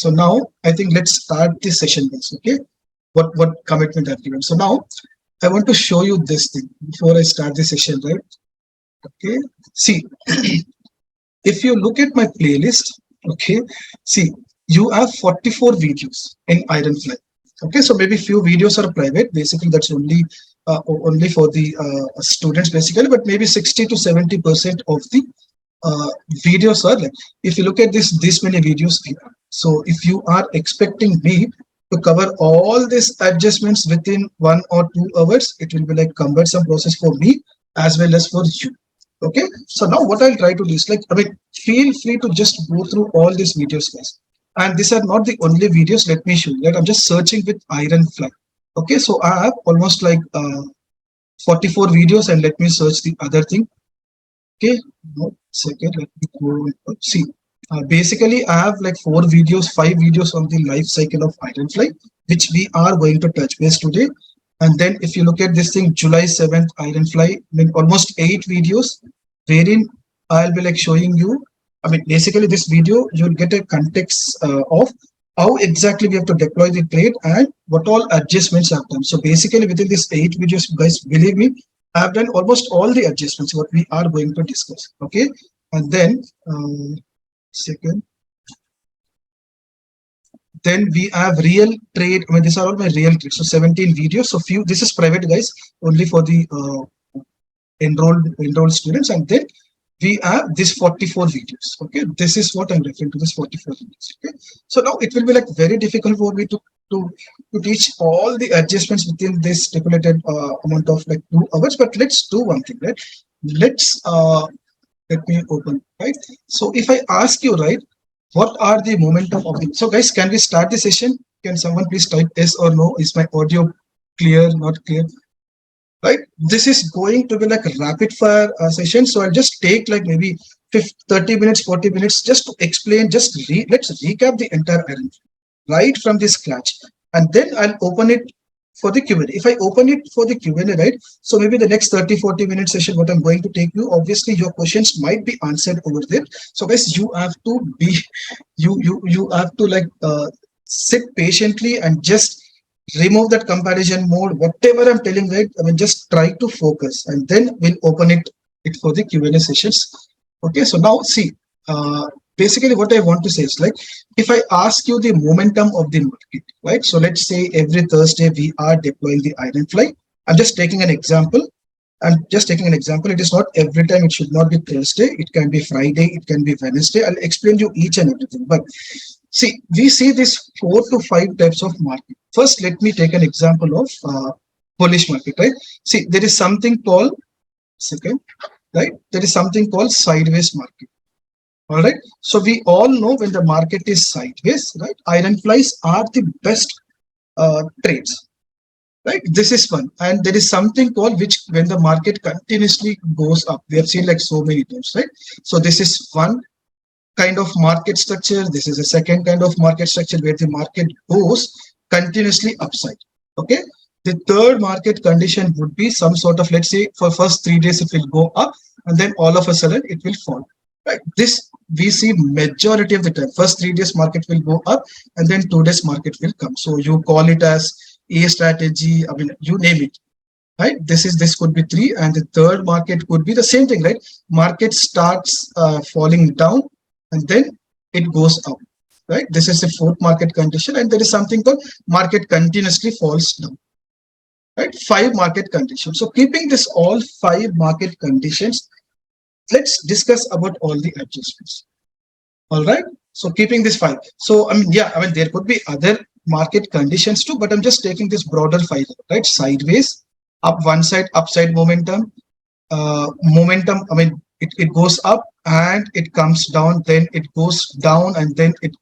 So now I think let's start this session guys. Okay, what commitment I've given. So now I want to show you this thing before I start the session, right? Okay, see, if you look at my playlist, okay, see, you have 44 videos in Ironfly. Okay, so maybe few videos are private. Basically, that's only for the students, basically. But maybe 60 to 70% of the uh, videos are like. If you look at this many videos here. So if you are expecting me to cover all these adjustments within 1 or 2 hours, it will be like cumbersome process for me as well as for you. Okay, so now what I'll try to do is like, I mean, feel free to just go through all these videos, guys. And these are not the only videos. Let me show you that I'm just searching with Ironfly. Okay, so I have almost like 44 videos, and let me search the other thing. Okay, no, second, let me go see. Basically, I have like 4 videos, 5 videos on the life cycle of Ironfly, which we are going to touch base today. And then if you look at this thing, July 7th, Ironfly, I mean, almost 8 videos, wherein I'll be like showing you, I mean, basically this video, you'll get a context of how exactly we have to deploy the trade and what all adjustments I've done. So basically within these 8 videos, guys, believe me, I've done almost all the adjustments, what we are going to discuss. Okay. And then, second, then we have real trade. I mean, these are all my real trades. So 17 videos. So few, this is private guys, only for the enrolled students. And then we have this 44 videos. Okay, this is what I'm referring to, this 44 videos. Okay, so now it will be like very difficult for me to teach all the adjustments within this stipulated amount of like 2 hours. But let's do one thing, right? Let's let me open, right? So if I ask you, right, what are the momentum of the, so guys, can we start the session? Can someone please type yes or no? Is my audio clear, not clear? Right, this is going to be like a rapid fire session, so I'll just take like maybe 30 minutes, 40 minutes just to explain, let's recap the entire errand right from the scratch, and then I'll open it for the Q&A. If I open it for the Q&A, right, so maybe the next 30-40 minute session, what I'm going to take you, obviously your questions might be answered over there. So guys, you have to be you have to like sit patiently and just remove that comparison mode, whatever I'm telling, right? I mean, just try to focus, and then we'll open it for the Q&A sessions. Okay, so now see, basically what I want to say is like, if I ask you the momentum of the market, right? So let's say every Thursday we are deploying the Ironfly. I'm just taking an example. It is not every time. It should not be Thursday. It can be Friday. It can be Wednesday. I'll explain you each and everything. But see, we see this 4 to 5 types of market. First, let me take an example of bullish market, right? See, there is something called, right? There is something called sideways market. All right. So we all know when the market is sideways, right? Ironflies are the best trades. Right, this is one, and there is something called which when the market continuously goes up. We have seen like so many times, right? So this is one kind of market structure. This is a second kind of market structure where the market goes continuously upside. Okay, the third market condition would be some sort of, let's say for first 3 days it will go up and then all of a sudden it will fall. Right, this we see majority of the time. First 3 days market will go up and then 2 days market will come. So you call it as a strategy, I mean, you name it, right? This could be 3, and the third market could be the same thing, right? Market starts falling down and then it goes up, right? This is the fourth market condition, and there is something called market continuously falls down, right? 5 market conditions. So keeping this all 5 market conditions, let's discuss about all the adjustments. All right. So keeping this 5. So I mean, yeah, I mean there could be other market conditions too, but I'm just taking this broader 5, right? Sideways, up one side, upside momentum, momentum. I mean, it goes up and it comes down, then it goes down and then it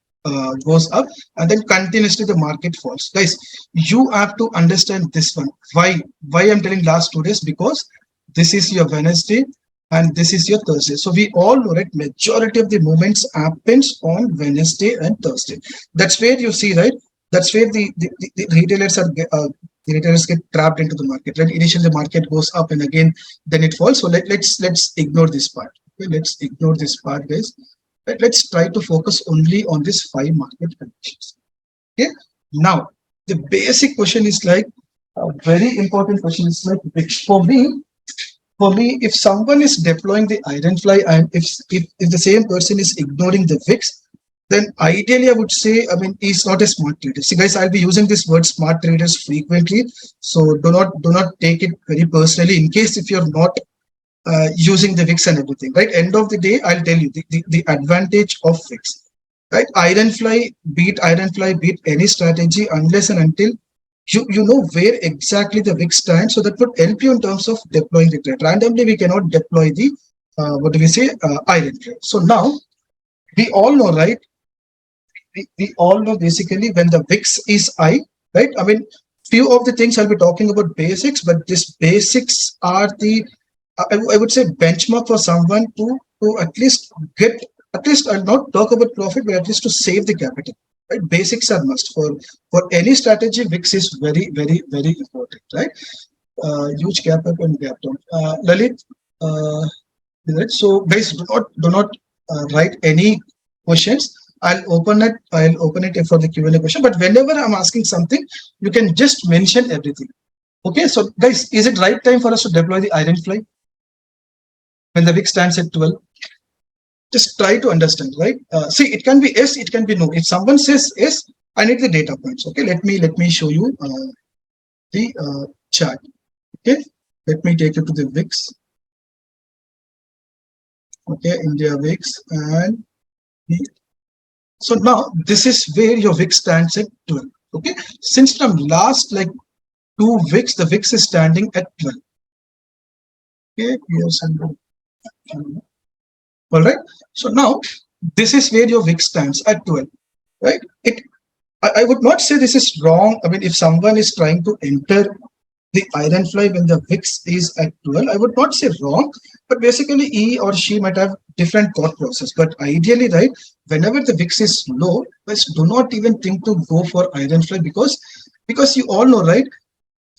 goes up, and then continuously the market falls. Guys, you have to understand this one. Why I'm telling last 2 days? Because this is your Wednesday and this is your Thursday. So we all know, right, majority of the movements happens on Wednesday and Thursday. That's where you see, right, that's where the retailers are the retailers get trapped into the market, right? Initially the market goes up and again then it falls. So let's ignore this part. Okay, let's ignore this part, guys. Right? Let's try to focus only on this 5 market conditions. Okay. Now, the basic question is like a very important question is like, which for me, if someone is deploying the Ironfly and if the same person is ignoring the VIX, then ideally I would say, I mean, he's not a smart trader. See, guys, I'll be using this word smart traders frequently, so do not take it very personally. In case if you're not using the VIX and everything, right? End of the day, I'll tell you the advantage of VIX, right? Ironfly beat any strategy unless and until you know where exactly the VIX stands. So that would help you in terms of deploying the trade. Randomly, we cannot deploy the what do we say Ironfly. So now we all know, right? We all know basically when the VIX is high, right? I mean, few of the things I'll be talking about basics, but these basics are the I would say benchmark for someone to at least get, at least I'll not talk about profit, but at least to save the capital. Right? Basics are must for any strategy. VIX is very important, right? Huge gap up and gap down. Lalit, right? So guys, do not write any questions. I'll open it for the Q&A question. But whenever I'm asking something, you can just mention everything. Okay, so guys, is it right time for us to deploy the Ironfly when the VIX stands at 12? Just try to understand, right? See, it can be yes, it can be no. If someone says yes, I need the data points. Okay, let me show you the chart. Okay, let me take you to the VIX. Okay, India VIX and so now this is where your VIX stands at 12. Okay, since from last like 2 weeks, the VIX is standing at 12. Okay, here's all right. So now this is where your VIX stands at 12, right? I would not say this is wrong. I mean, if someone is trying to enter the Ironfly when the VIX is at 12, I would not say wrong, but basically he or she might have different thought process. But ideally, right, whenever the VIX is low, guys, do not even think to go for Ironfly because you all know, right,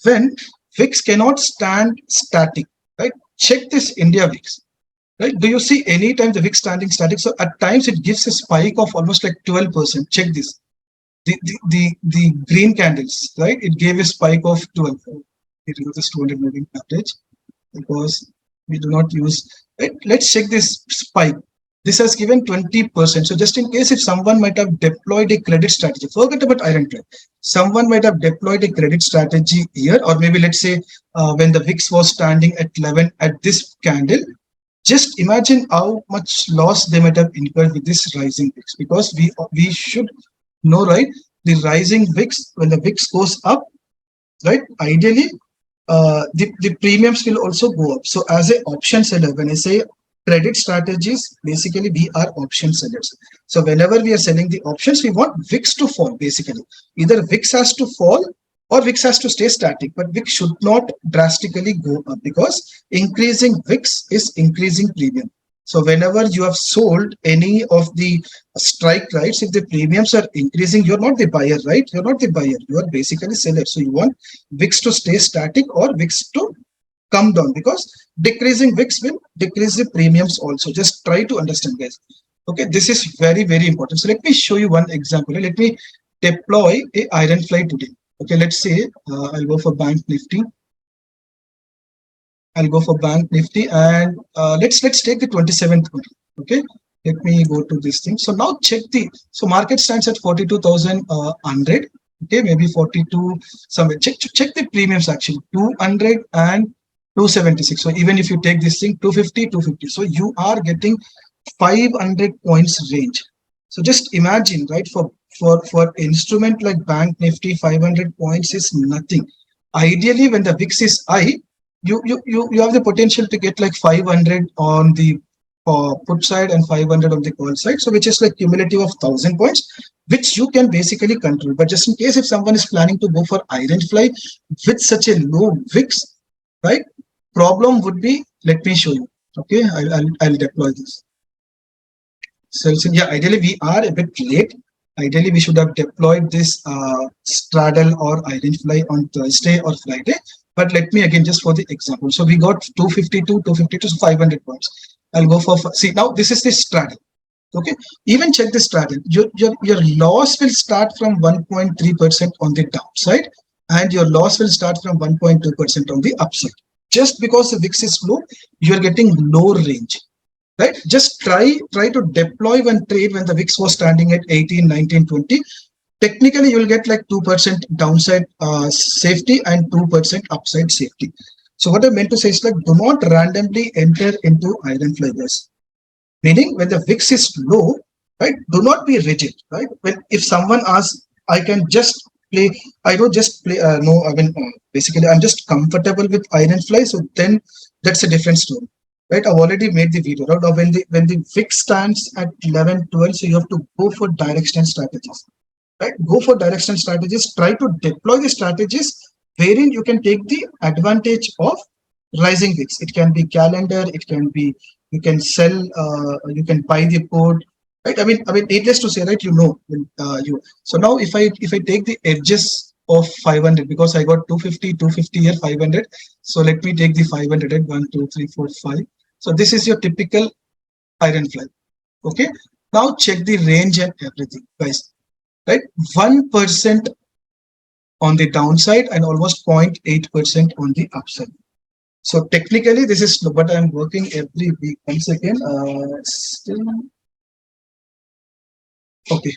when VIX cannot stand static, right? Check this India VIX. Right? Do you see any time the VIX standing static? So at times it gives a spike of almost like 12%. Check this. The green candles, right? It gave a spike of 12. It was this 200 moving average because we do not use. Right? Let's check this spike. This has given 20%. So just in case if someone might have deployed a credit strategy, forget about Ironfly. Someone might have deployed a credit strategy here, or maybe let's say when the VIX was standing at 11 at this candle. Just imagine how much loss they might have incurred with this rising VIX, because we should know, right? The rising VIX, when the VIX goes up, right? Ideally, the premiums will also go up. So as an option seller, when I say credit strategies, basically we are option sellers. So whenever we are selling the options, we want VIX to fall. Basically, either VIX has to fall or VIX has to stay static, but VIX should not drastically go up because increasing VIX is increasing premium. So whenever you have sold any of the strike rights, if the premiums are increasing, you're not the buyer, right? You're not the buyer. You are basically seller. So you want VIX to stay static or VIX to come down, because decreasing VIX will decrease the premiums also. Just try to understand, guys. Okay, this is very important. So let me show you one example. Let me deploy a Ironfly today. Okay, let's say I'll go for Bank Nifty. I'll go for Bank Nifty and let's take the 27th one. Okay, let me go to this thing. So now check so market stands at 42,100. Okay, maybe 42 somewhere. Check the premiums actually 200 and 276. So even if you take this thing 250, 250, so you are getting 500 points range. So just imagine, right, for instrument like Bank Nifty, 500 points is nothing. Ideally, when the VIX is high, you have the potential to get like 500 on the put side and 500 on the call side. So which is like cumulative of 1,000 points, which you can basically control. But just in case if someone is planning to go for Ironfly with such a low VIX, right, problem would be, let me show you. Okay, I'll deploy this. So yeah, ideally we are a bit late. Ideally, we should have deployed this straddle or Ironfly on Thursday or Friday. But let me again, just for the example. So we got 252, 252, so 500 points. I'll go for, see, now this is the straddle. Okay, even check this strategy. Your loss will start from 1.3% on the downside, and your loss will start from 1.2% on the upside. Just because the VIX is low, you're getting low range, right? Just try to deploy one trade when the VIX was standing at 18, 19, 20. Technically, you'll get like 2% downside safety and 2% upside safety. So what I meant to say is like, do not randomly enter into Ironfly, guys. Meaning when the VIX is low, right? Do not be rigid, right? When if someone asks, I can just play, I don't just play. No, I mean basically I'm just comfortable with Ironfly. So then that's a different story, right? I've already made the video. Right? Now when the VIX stands at 11, 12, so you have to go for directional strategies, right? Go for directional strategies. Try to deploy the strategies wherein you can take the advantage of rising VIX. It can be calendar, it can be you can sell, you can buy the put, right? I mean, needless to say, right? You. So now if I take the edges of 500 because I got 250, 250 here, 500. So let me take the 500 at 1, 2, 3, 4, 5. So this is your typical Ironfly. Okay. Now check the range and everything, guys. Right, 1% on the downside and almost 0.8% on the upside. So technically this is, but I'm working every week. Once again, still okay,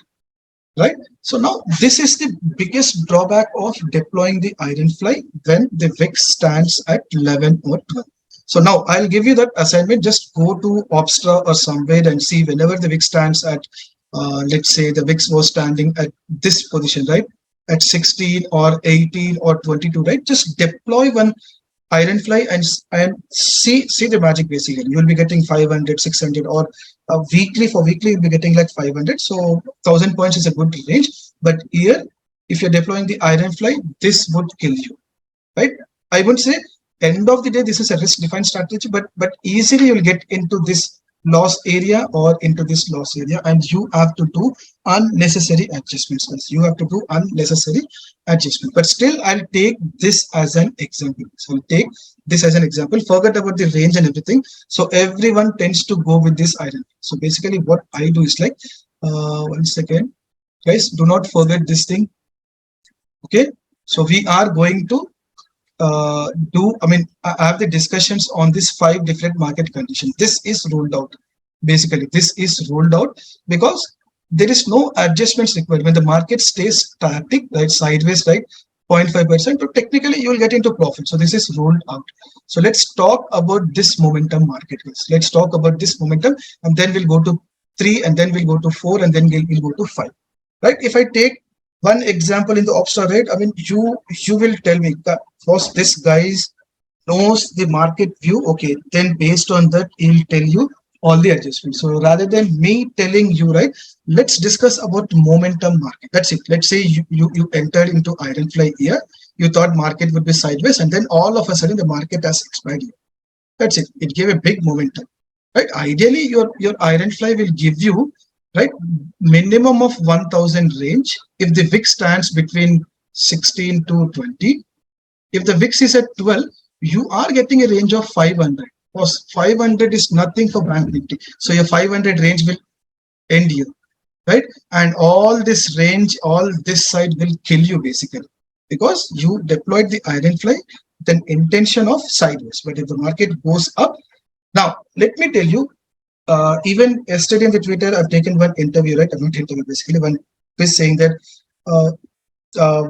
right? So now this is the biggest drawback of deploying the Ironfly when the VIX stands at 11 or 12. So now I'll give you that assignment. Just go to Opstra or somewhere and see whenever the VIX stands at, let's say the VIX was standing at this position, right? At 16 or 18 or 22, right? Just deploy one Ironfly and see the magic basically. You'll be getting 500, 600, or weekly for weekly you'll be getting like 500. So 1,000 points is a good range. But here, if you're deploying the Ironfly, this would kill you, right? I would say end of the day, this is a risk defined strategy, but easily you'll get into this loss area or into this loss area, and you have to do unnecessary adjustments. You have to do unnecessary adjustment. But still, I'll take this as an example. So I'll take this as an example. Forget about the range and everything. So everyone tends to go with this iron. So basically, what I do is like, one second, guys, do not forget this thing. Okay, so we are going to I have the discussions on these 5 different market conditions. This is ruled out. Basically, this is ruled out because there is no adjustments required. When the market stays static, right, sideways, right, 0.5%, so technically you will get into profit. So this is ruled out. So let's talk about this momentum market. Let's talk about this momentum, and then we'll go to 3, and then we'll go to 4, and then we'll go to 5. Right? If I take one example in the Opstra rate, I mean, you will tell me that first this guy knows the market view. Okay, then based on that, he'll tell you all the adjustments. So rather than me telling you, right, let's discuss about momentum market. That's it. Let's say you entered into Ironfly here. You thought market would be sideways, and then all of a sudden the market has expired. That's it. It gave a big momentum. Right? Ideally, your Ironfly will give you, right, minimum of 1,000 range if the VIX stands between 16 to 20. If the VIX is at 12, you are getting a range of 500. Because 500 is nothing for Bank Nifty. So your 500 range will end you, right? And all this range, all this side will kill you basically because you deployed the Ironfly with an intention of sideways. But if the market goes up, now let me tell you, even yesterday in the Twitter, I've taken one interview, right? I'm not interview, basically one is saying that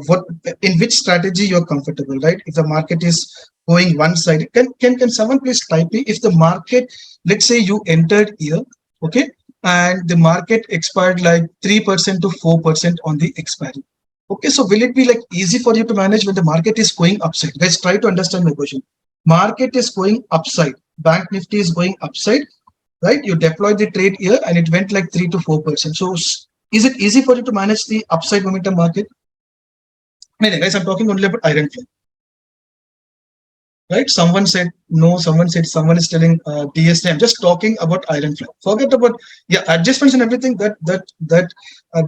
what in which strategy you're comfortable, right? If the market is going one side, can someone please type me if the market, let's say you entered here, okay, and the market expired like 3% to 4% on the expiry. Okay, so will it be like easy for you to manage when the market is going upside? Let's try to understand my question. Market is going upside, Bank Nifty is going upside, right? You deployed the trade here and it went like 3 to 4%. So is it easy for you to manage the upside momentum market? No, guys, I'm talking only about Ironfly. Right? Someone said no. Someone said someone is telling DST. I'm just talking about Ironfly. Forget about adjustments and everything. That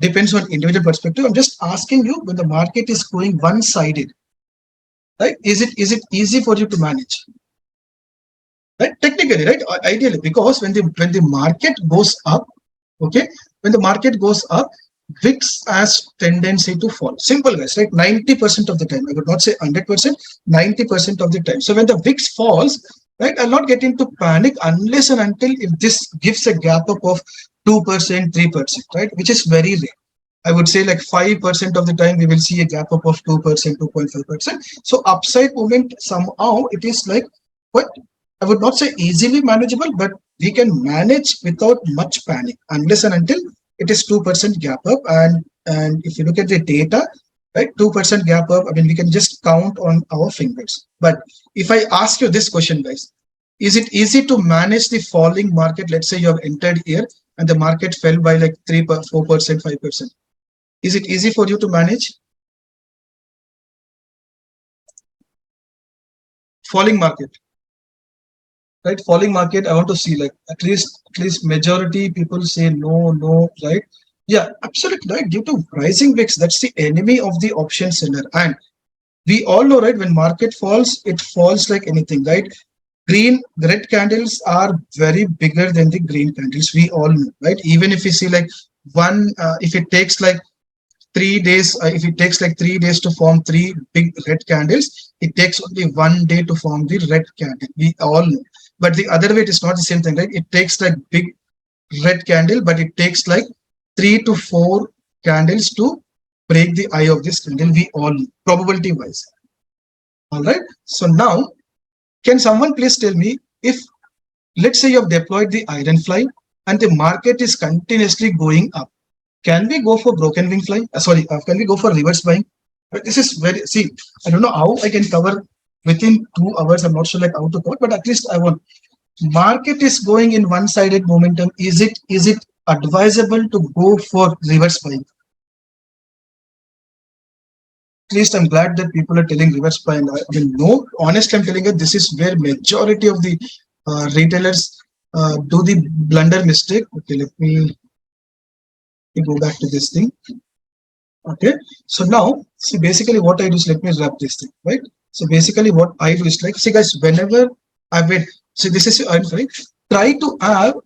depends on individual perspective. I'm just asking you when the market is going one-sided, right? Is it easy for you to manage? Right? Technically, right? Ideally, because when the market goes up, Okay, when the market goes up, VIX has tendency to fall. Simple guys, right? 90% of the time. I would not say 100%, 90% of the time. So when the VIX falls, right, I'll not get into panic unless and until if this gives a gap up of 2%, 3%, right? Which is very rare. I would say like 5% of the time we will see a gap up of 2%, 2.5%. So upside movement somehow it is like what I would not say easily manageable, but we can manage without much panic unless and until it is 2% gap up. And if you look at the data, right, 2% gap up, I mean we can just count on our fingers. But if I ask you this question, guys, is it easy to manage the falling market? Let's say you have entered here and the market fell by like 3, 4%, 5%. Is it easy for you to manage? Falling market, right? Falling market, I want to see like at least majority people say no, no, right? Yeah, absolutely right. Due to rising VIX, that's the enemy of the option seller. And we all know, right? When market falls, it falls like anything, right? Red candles are very bigger than the green candles. We all know, right? Even if you see like if it takes like 3 days, if it takes like 3 days to form three big red candles, it takes only 1 day to form the red candle. We all know. But the other way, it is not the same thing, right? It takes like big red candle, but it takes like 3 to 4 candles to break the eye of this candle. We all know, probability wise. All right. So now, can someone please tell me if, let's say you have deployed the Ironfly and the market is continuously going up, can we go for broken wing fly? Can we go for reverse buying? But this is very, see, I don't know how I can cover within 2 hours. I'm not sure like how to cover, but at least I want. Market is going in one-sided momentum. Is it advisable to go for reverse buying? At least I'm glad that people are telling reverse buying. I mean, no, honestly, I'm telling you, this is where majority of the retailers do the blunder mistake. Okay, let me go back to this thing. Okay, so now see basically what I do is, let me wrap this thing, right? So basically what I do is like, see guys, whenever I wait, see this is I'm sorry, try to have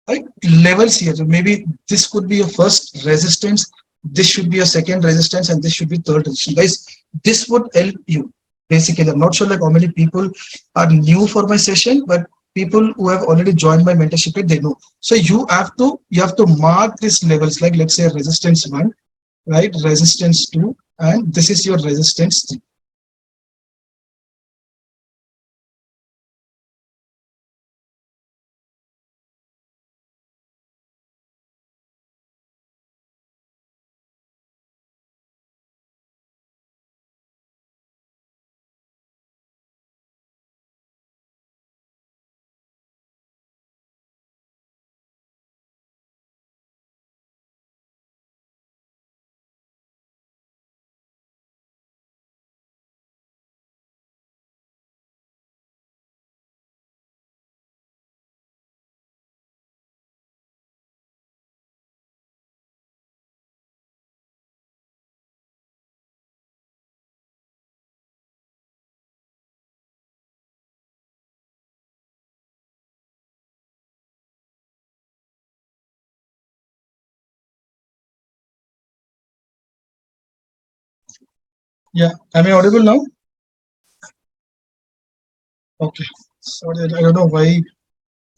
like levels here. So maybe this could be your first resistance, this should be your second resistance, and this should be third resistance. Guys, this would help you. Basically, I'm not sure like how many people are new for my session, but people who have already joined my mentorship, they know. So you have to mark these levels, like let's say resistance 1, right, resistance 2, and this is your resistance 3. Yeah, am I audible now? Okay, sorry, I don't know why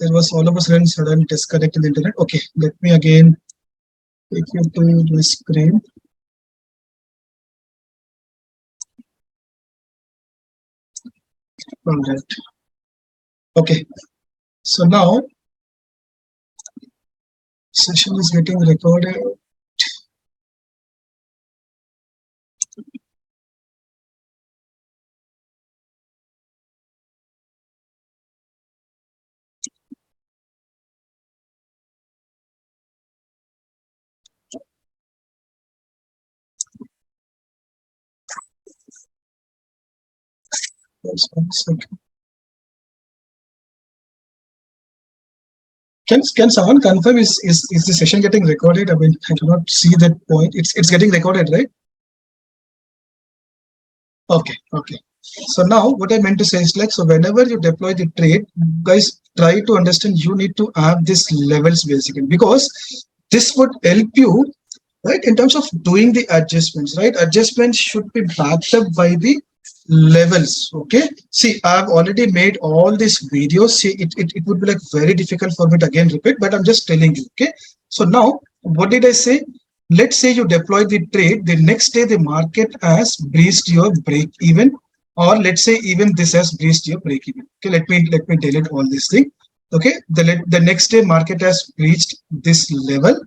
there was all of a sudden disconnect in the internet. Okay, let me again take you to the screen. All right. Okay, so now session is getting recorded. Just 1 second. Can someone confirm is the session getting recorded? I mean, I do not see that point. It's getting recorded, right? Okay, okay. So now what I meant to say is like, so whenever you deploy the trade, guys, try to understand, you need to have this levels basically, because this would help you, right, in terms of doing the adjustments, right? Adjustments should be backed up by the levels. Okay, see, I've already made all these videos. See, it would be like very difficult for me to again repeat, but I'm just telling you. Okay, so now what did I say? Let's say you deploy the trade, the next day the market has breached your break even, or let's say even this has breached your break even. Okay, let me delete all this thing. Okay, the next day market has breached this level,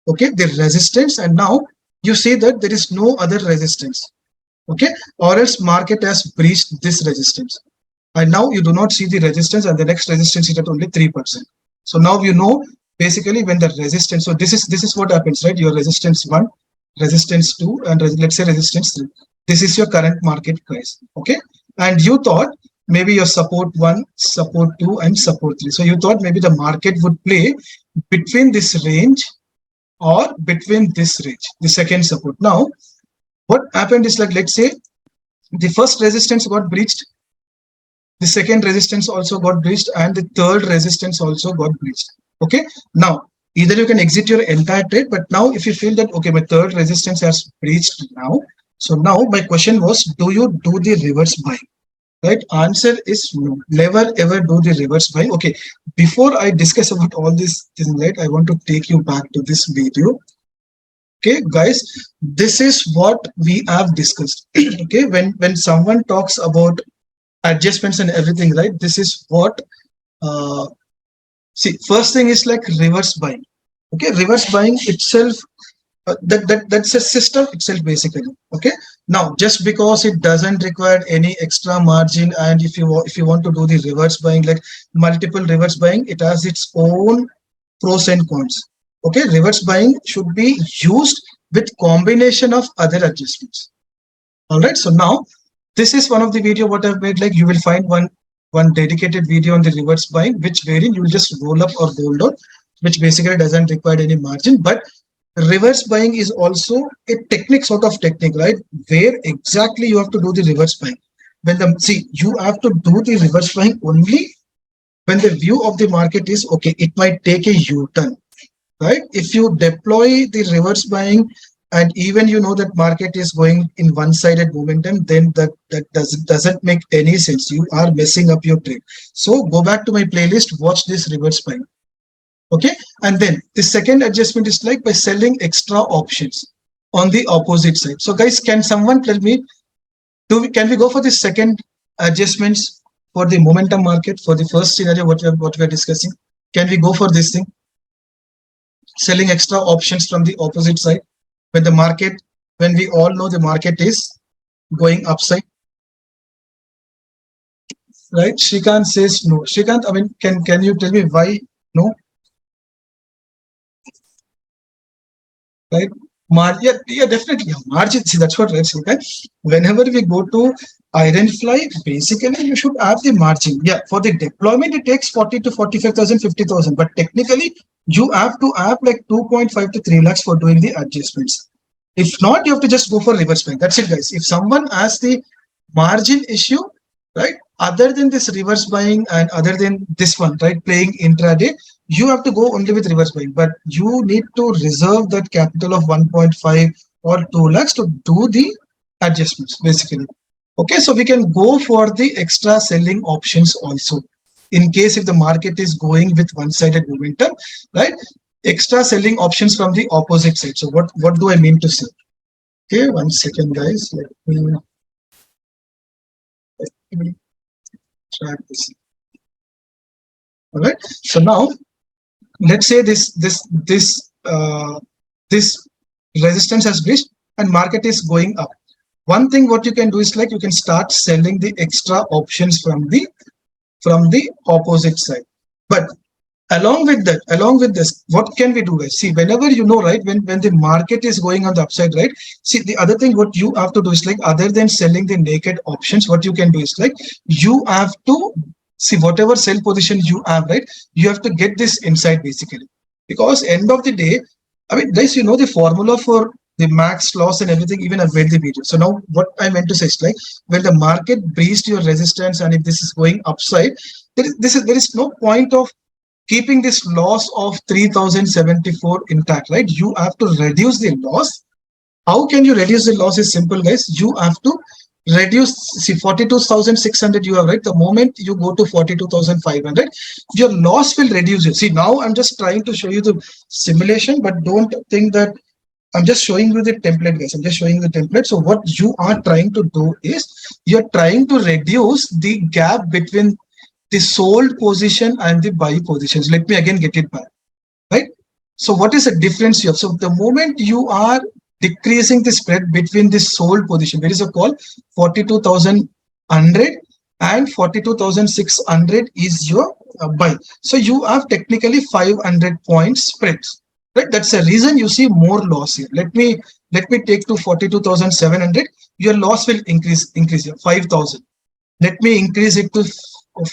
okay, the resistance, and now you see that there is no other resistance, okay, or else market has breached this resistance, and now you do not see the resistance, and the next resistance is at only 3%. So now you know basically when the resistance, so this is what happens, right? Your resistance 1, resistance 2, and let's say resistance 3. This is your current market price, okay, and you thought maybe your support 1, support 2, and support 3. So you thought maybe the market would play between this range or between this range, the second support. Now what happened is, like, let's say the first resistance got breached, the second resistance also got breached, and the third resistance also got breached. Okay, now either you can exit your entire trade, but now if you feel that okay, my third resistance has breached now, so now my question was, do you do the reverse buy? Right, answer is no, never ever do the reverse buy. Okay, before I discuss about all this thing, right, I want to take you back to this video. Okay, guys, this is what we have discussed. Okay, when someone talks about adjustments and everything, right, this is what see, first thing is like reverse buying. Okay, reverse buying itself, that's a system itself basically. Okay, now just because it doesn't require any extra margin, and if you want to do the reverse buying, like multiple reverse buying, it has its own pros and cons. Okay, reverse buying should be used with combination of other adjustments. All right, so now this is one of the video what I've made. Like, you will find one dedicated video on the reverse buying, which wherein you will just roll up or roll down, which basically doesn't require any margin. But reverse buying is also a technique, sort of technique, right, where exactly you have to do the reverse buying. When the, see, you have to do the reverse buying only when the view of the market is okay, it might take a U-turn, right? If you deploy the reverse buying and even you know that market is going in one-sided momentum, then that doesn't make any sense. You are messing up your trade. So go back to my playlist, watch this reverse buying. Okay, and then the second adjustment is like by selling extra options on the opposite side. So guys, can someone tell me, can we go for the second adjustments for the momentum market, for the first scenario what we are discussing? Can we go for this thing, selling extra options from the opposite side when the market, when we all know the market is going upside, right? Shrikant says no. Shrikant, I mean, can you tell me why no? Right, margin, yeah, definitely, yeah, margin. See, that's what, right? Okay, whenever we go to Ironfly, basically you should have the margin. Yeah, for the deployment it takes 40 to 45,000, 50,000, but technically you have to have like 2.5 to 3 lakhs for doing the adjustments. If not, you have to just go for reverse buying. That's it, guys. If someone has the margin issue, right, other than this reverse buying and other than this one, right, playing intraday, you have to go only with reverse buying, but you need to reserve that capital of 1.5 or 2 lakhs to do the adjustments basically. Okay, so we can go for the extra selling options also in case if the market is going with one-sided momentum, right? Extra selling options from the opposite side. So what do I mean to say? Okay, 1 second, guys. Let me track this. All right. So now let's say this resistance has breached and market is going up. One thing what you can do is like you can start selling the extra options from the opposite side. But along with this, what can we do, guys? See, whenever you know, right, when the market is going on the upside, right? See, the other thing what you have to do is like, other than selling the naked options, what you can do is like, you have to see whatever sell position you have, right? You have to get this insight basically, because end of the day, I mean, guys, you know the formula for the max loss and everything. Even I've made the video. So now what I meant to say is like, when the market breached your resistance and if this is going upside, there is no point of keeping this loss of 3074 intact, right? You have to reduce the loss. How can you reduce the loss? Is simple, guys. You have to reduce, see, 42,600 you have, right? The moment you go to 42,500, your loss will reduce it. See, now I'm just trying to show you the simulation, but don't think that I'm just showing you the template, guys. I'm just showing you the template. So what you are trying to do is you're trying to reduce the gap between the sold position and the buy positions. Let me again get it back, right? So what is the difference here? So the moment you are decreasing the spread between the sold position, there is a call 42,100 and 42,600 is your buy. So you have technically 500 points spreads, right? That's the reason you see more loss here. Let me take to 42,700. Your loss will increase here 5,000. Let me increase it to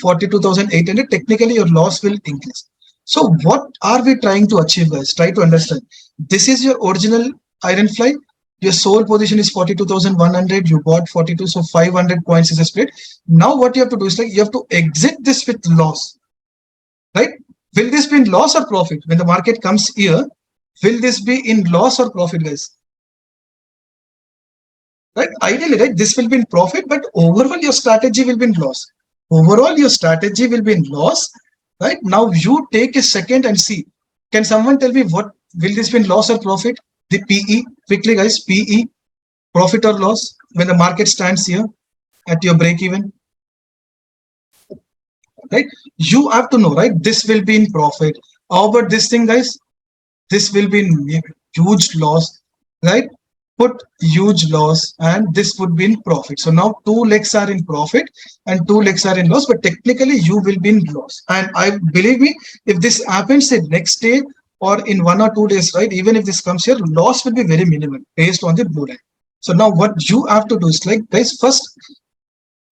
42,800. Technically your loss will increase. So what are we trying to achieve, guys? Try to understand. This is your original Ironfly. Your sold position is 42,100. You bought 42, so 500 points is a split. Now what you have to do is like you have to exit this with loss, right? Will this be in loss or profit? When the market comes here, will this be in loss or profit, guys? Right? Ideally, right? This will be in profit, but overall your strategy will be in loss. Overall, your strategy will be in loss. Right? Now you take a second and see. Can someone tell me what will this be in loss or profit? The PE, quickly, guys. PE, profit or loss when the market stands here at your break even. Right? You have to know, right? This will be in profit. How about this thing, guys? This will be in huge loss, right? Put huge loss, and this would be in profit. So now two legs are in profit and two legs are in loss, but technically you will be in loss. And I believe me, if this happens the next day or in 1 or 2 days, right? Even if this comes here, loss will be very minimal based on the blue line. So now what you have to do is like, guys, first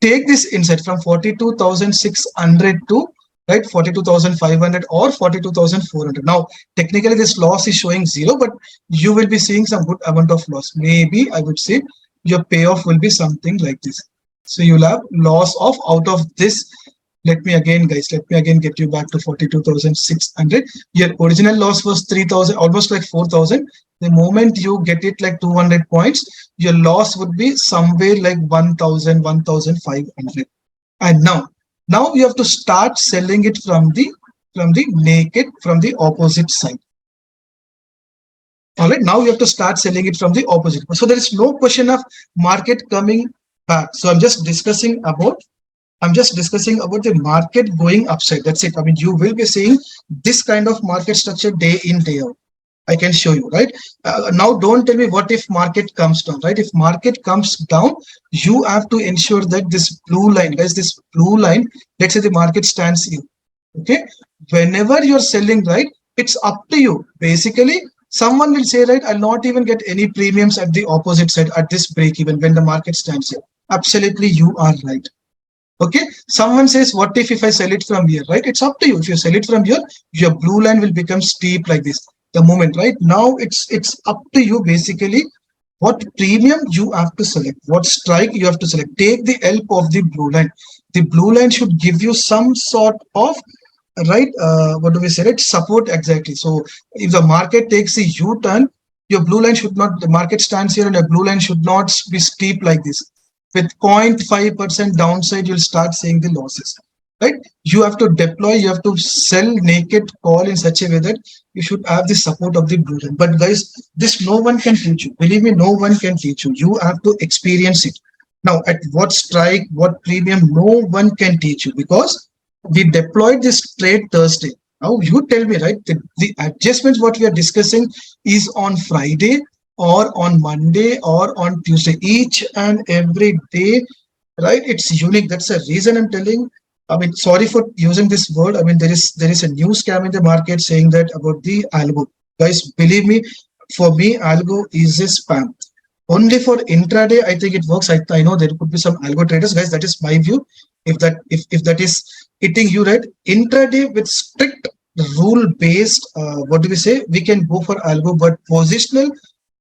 take this insight from 42,600 to right 42,500 or 42,400. Now technically this loss is showing 0, but you will be seeing some good amount of loss. Maybe I would say your payoff will be something like this. So you'll have loss of out of this. Let me again, guys, let me again get you back to 42,600. Your original loss was 3,000, almost like 4,000. The moment you get it like 200 points, your loss would be somewhere like 1,000, 1,500. And now you have to start selling it from the opposite side. All right, now you have to start selling it from the opposite. So there is no question of market coming back. So I'm just discussing about the market going upside. That's it. I mean, you will be seeing this kind of market structure day in, day out. I can show you, right? Now, don't tell me what if market comes down, right? If market comes down, you have to ensure that this blue line, guys, this blue line, let's say the market stands here, okay? Whenever you're selling, right, it's up to you. Basically, someone will say, right, I'll not even get any premiums at the opposite side at this break even when the market stands here. Absolutely, you are right. Okay, someone says, what if I sell it from here, right? It's up to you. If you sell it from here, your blue line will become steep like this. The moment, right? Now it's up to you basically what premium you have to select, what strike you have to select. Take the help of the blue line. The blue line should give you some sort of right what do we say, right, support. Exactly. So if the market takes a U-turn, your blue line should not, the market stands here and your blue line should not be steep like this. With 0.5% downside, you'll start seeing the losses. Right? You have to deploy, you have to sell naked call in such a way that you should have the support of the blue line. But guys, this no one can teach you. Believe me, no one can teach you. You have to experience it. Now, at what strike, what premium, no one can teach you because we deployed this trade Thursday. Now you tell me, right? The adjustments what we are discussing is on Friday or on Monday or on Tuesday. Each and every day, right? It's unique. That's the reason I'm telling. I mean, sorry for using this word. I mean, there is a new scam in the market saying that about the algo. Guys, believe me, for me, algo is a spam. Only for intraday, I think it works. I know there could be some algo traders, guys. That is my view. If that is hitting you right, intraday with strict rule based, what do we say? We can go for algo, but positional,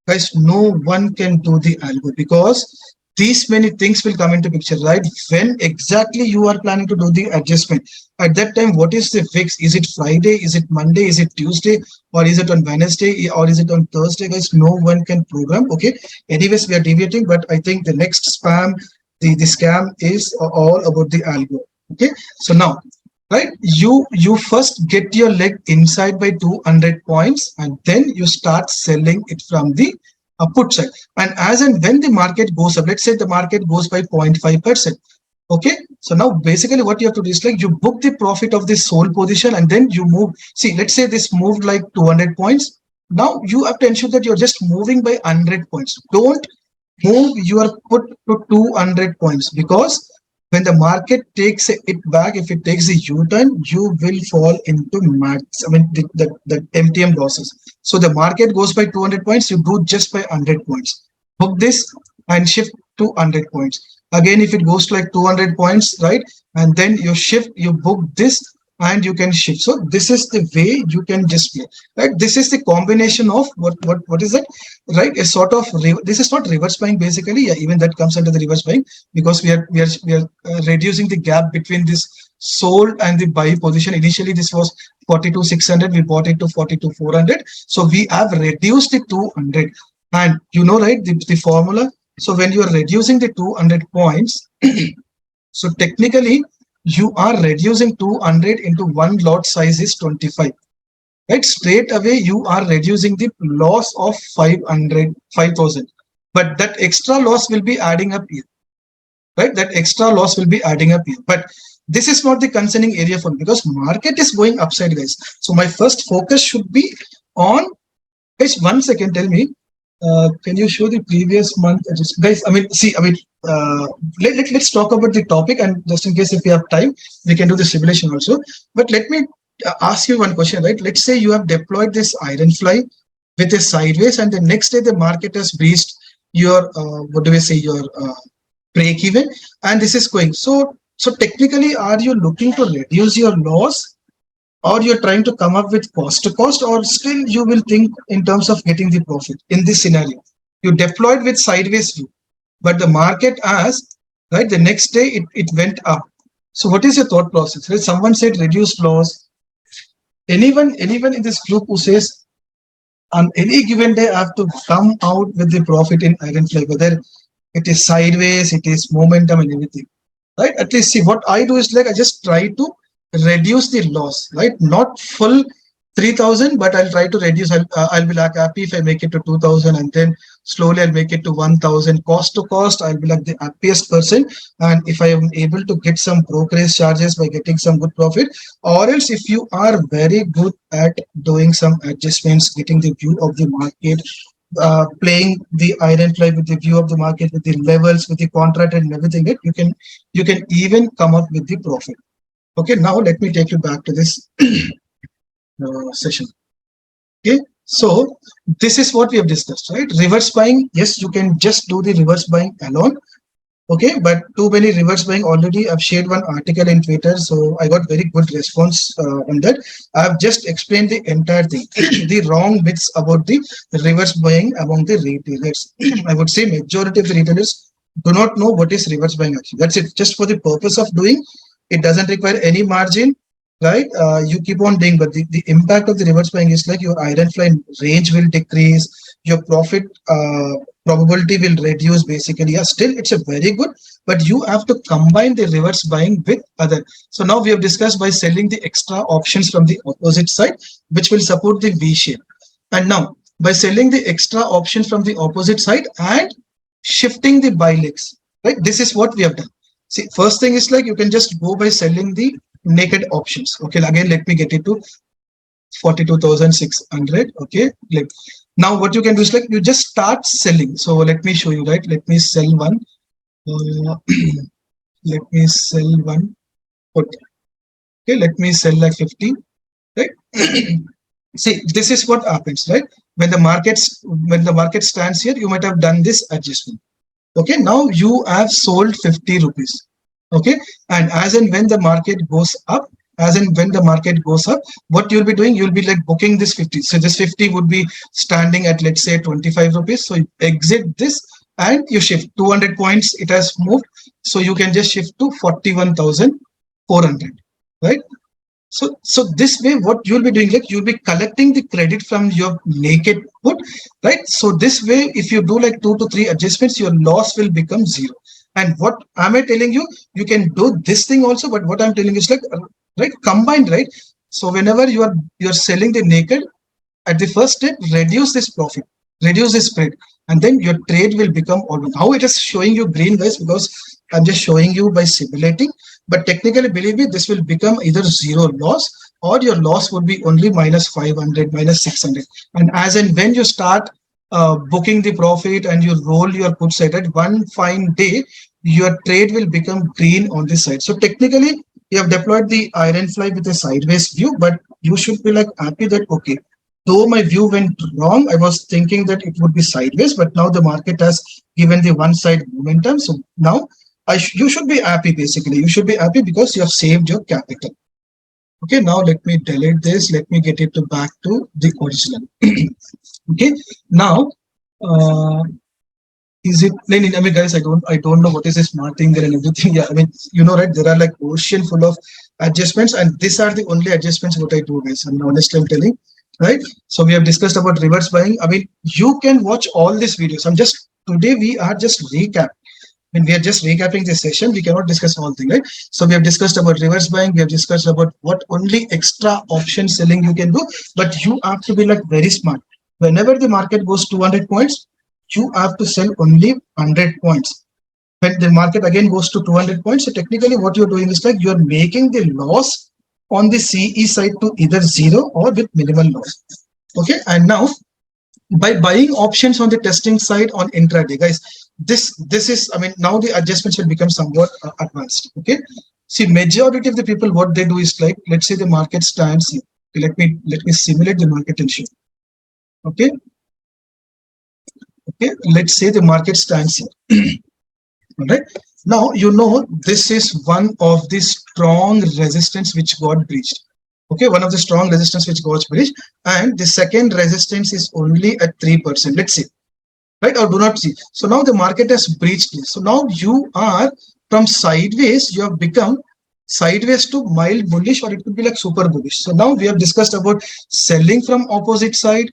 guys, no one can do the algo because these many things will come into picture, right? When exactly you are planning to do the adjustment, at that time, what is the fix? Is it Friday? Is it Monday? Is it Tuesday? Or is it on Wednesday? Or is it on Thursday? Guys, no one can program. Okay. Anyways, we are deviating, but I think the next spam, the scam is all about the algo. Okay. So now, right, you first get your leg inside by 200 points, and then you start selling it from the put side. And as and when the market goes up, let's say the market goes by 0.5%. Okay, so now basically what you have to do is like you book the profit of this sold position, and then you move. See, let's say this moved like 200 points. Now you have to ensure that you're just moving by 100 points. Don't move your put to 200 points, because when the market takes it back, if it takes a U-turn, you will fall into max. I mean, the MTM losses. So the market goes by 200 points, you do just by 100 points. Book this and shift to 100 points. Again, if it goes to like 200 points, right, and then you shift, you book this and you can shift. So this is the way you can just play, right? This is the combination of what is it, right? A sort of this is not reverse buying basically. Yeah, even that comes under the reverse buying, because we are reducing the gap between this sold and the buy position. Initially this was 42,600, we bought it to 42,400, so we have reduced it to 200. And you know, right, the formula. So when you are reducing the 200 points, so technically you are reducing 200 into one lot size is 25, right? Straight away you are reducing the loss of 5,000, but that extra loss will be adding up here, right? That extra loss will be adding up here. But this is not the concerning area for me, because market is going upside, guys. So my first focus should be on, guys, 1 second, tell me, can you show the previous month? Guys, I mean, see, I mean, let's talk about the topic, and just in case if we have time, we can do the simulation also. But let me ask you one question, right? Let's say you have deployed this Ironfly with a sideways, and the next day the market has breached your, what do we say, your break even, and this is going. So technically, are you looking to reduce your loss, or you're trying to come up with cost to cost, or still you will think in terms of getting the profit? In this scenario, you deployed with sideways view, but the market asked, right, the next day it went up. So what is your thought process? Right? Someone said reduce loss. Anyone in this group who says on any given day I have to come out with the profit in Ironfly, whether it is sideways, it is momentum and everything, right? At least see, what I do is like I just try to reduce the loss, right? Not full 3,000, but I'll try to reduce. I'll be like happy if I make it to 2,000, and then slowly I'll make it to 1,000. Cost to cost, I'll be like the happiest person. And if I am able to get some brokerage charges by getting some good profit, or else if you are very good at doing some adjustments, getting the view of the market, playing the Ironfly with the view of the market, with the levels, with the contract and everything, you can even come up with the profit. Okay, now let me take you back to this session. Okay, so this is what we have discussed, right? Reverse buying, yes, you can just do the reverse buying alone. Okay, but too many reverse buying already. I've shared one article in Twitter, so I got very good response on that. I've just explained the entire thing, the wrong myths about the reverse buying among the retailers. I would say majority of the retailers do not know what is reverse buying actually. That's it, just for the purpose of doing. It doesn't require any margin, right? You keep on doing, but the impact of the reverse buying is like your Ironfly range will decrease, your profit probability will reduce basically. Yeah, still it's a very good, but you have to combine the reverse buying with other. So now we have discussed by selling the extra options from the opposite side, which will support the V shape. And now by selling the extra options from the opposite side and shifting the buy legs, right? This is what we have done. See, first thing is like you can just go by selling the naked options. Okay, again, let me get it to 42,600. Okay, like now what you can do is like you just start selling. So let me show you, right? Let me sell one. Let me sell one. Okay, let me sell like 50. Right? See, this is what happens, right? When the market stands here, you might have done this adjustment. Okay, now you have sold 50 rupees. Okay, and as and when the market goes up, what you'll be doing, you'll be like booking this 50. So this 50 would be standing at, let's say, 25 rupees. So you exit this and you shift 200 points, it has moved, so you can just shift to 41,400, right? So this way, what you'll be doing, like you'll be collecting the credit from your naked put, right? So this way, if you do like 2 to 3 adjustments, your loss will become zero. And what am I telling you? You can do this thing also, but what I'm telling you is like, right, combined, right? So whenever you're selling the naked, at the first step, reduce this profit, reduce the spread, and then your trade will become all. How it is showing you green, guys, because I'm just showing you by simulating, but technically, believe me, this will become either zero loss or your loss would be only minus 500, minus 600. And as and when you start booking the profit and you roll your put side, at one fine day, your trade will become green on this side. So technically, you have deployed the Ironfly with a sideways view, but you should be like happy that, okay, though my view went wrong, I was thinking that it would be sideways, but now the market has given the one side momentum. So now you should be happy. Basically, you should be happy because you have saved your capital. Okay, now let me delete this. Let me get it to back to the original. Okay, now is it? I mean, guys, I don't know what is a smart thing there and everything. Yeah, I mean, you know, right? There are like ocean full of adjustments, and these are the only adjustments what I do, guys. I'm honestly, I'm telling, right? So we have discussed about reverse buying. I mean, you can watch all these videos. I'm just today we are just recap. When we are just recapping this session, we cannot discuss all things, right? So we have discussed about reverse buying. We have discussed about what only extra option selling you can do, but you have to be like very smart. Whenever the market goes 200 points, you have to sell only 100 points. When the market again goes to 200 points, so technically what you're doing is like you're making the loss on the CE side to either zero or with minimal loss. Okay, and now by buying options on the testing side on intraday, guys, this is, I mean, now the adjustments will become somewhat advanced. Okay, see, majority of the people, what they do is like, let's say the market stands here. Okay, let me simulate the market and show. Okay, let's say the market stands here. All right, now you know this is one of the strong resistance which got breached. Okay, one of the strong resistance which got breached, and the second resistance is only at 3%. Let's see, right? Or do not see. So now the market has breached this. So now you are from sideways, you have become sideways to mild bullish, or it could be like super bullish. So now we have discussed about selling from opposite side,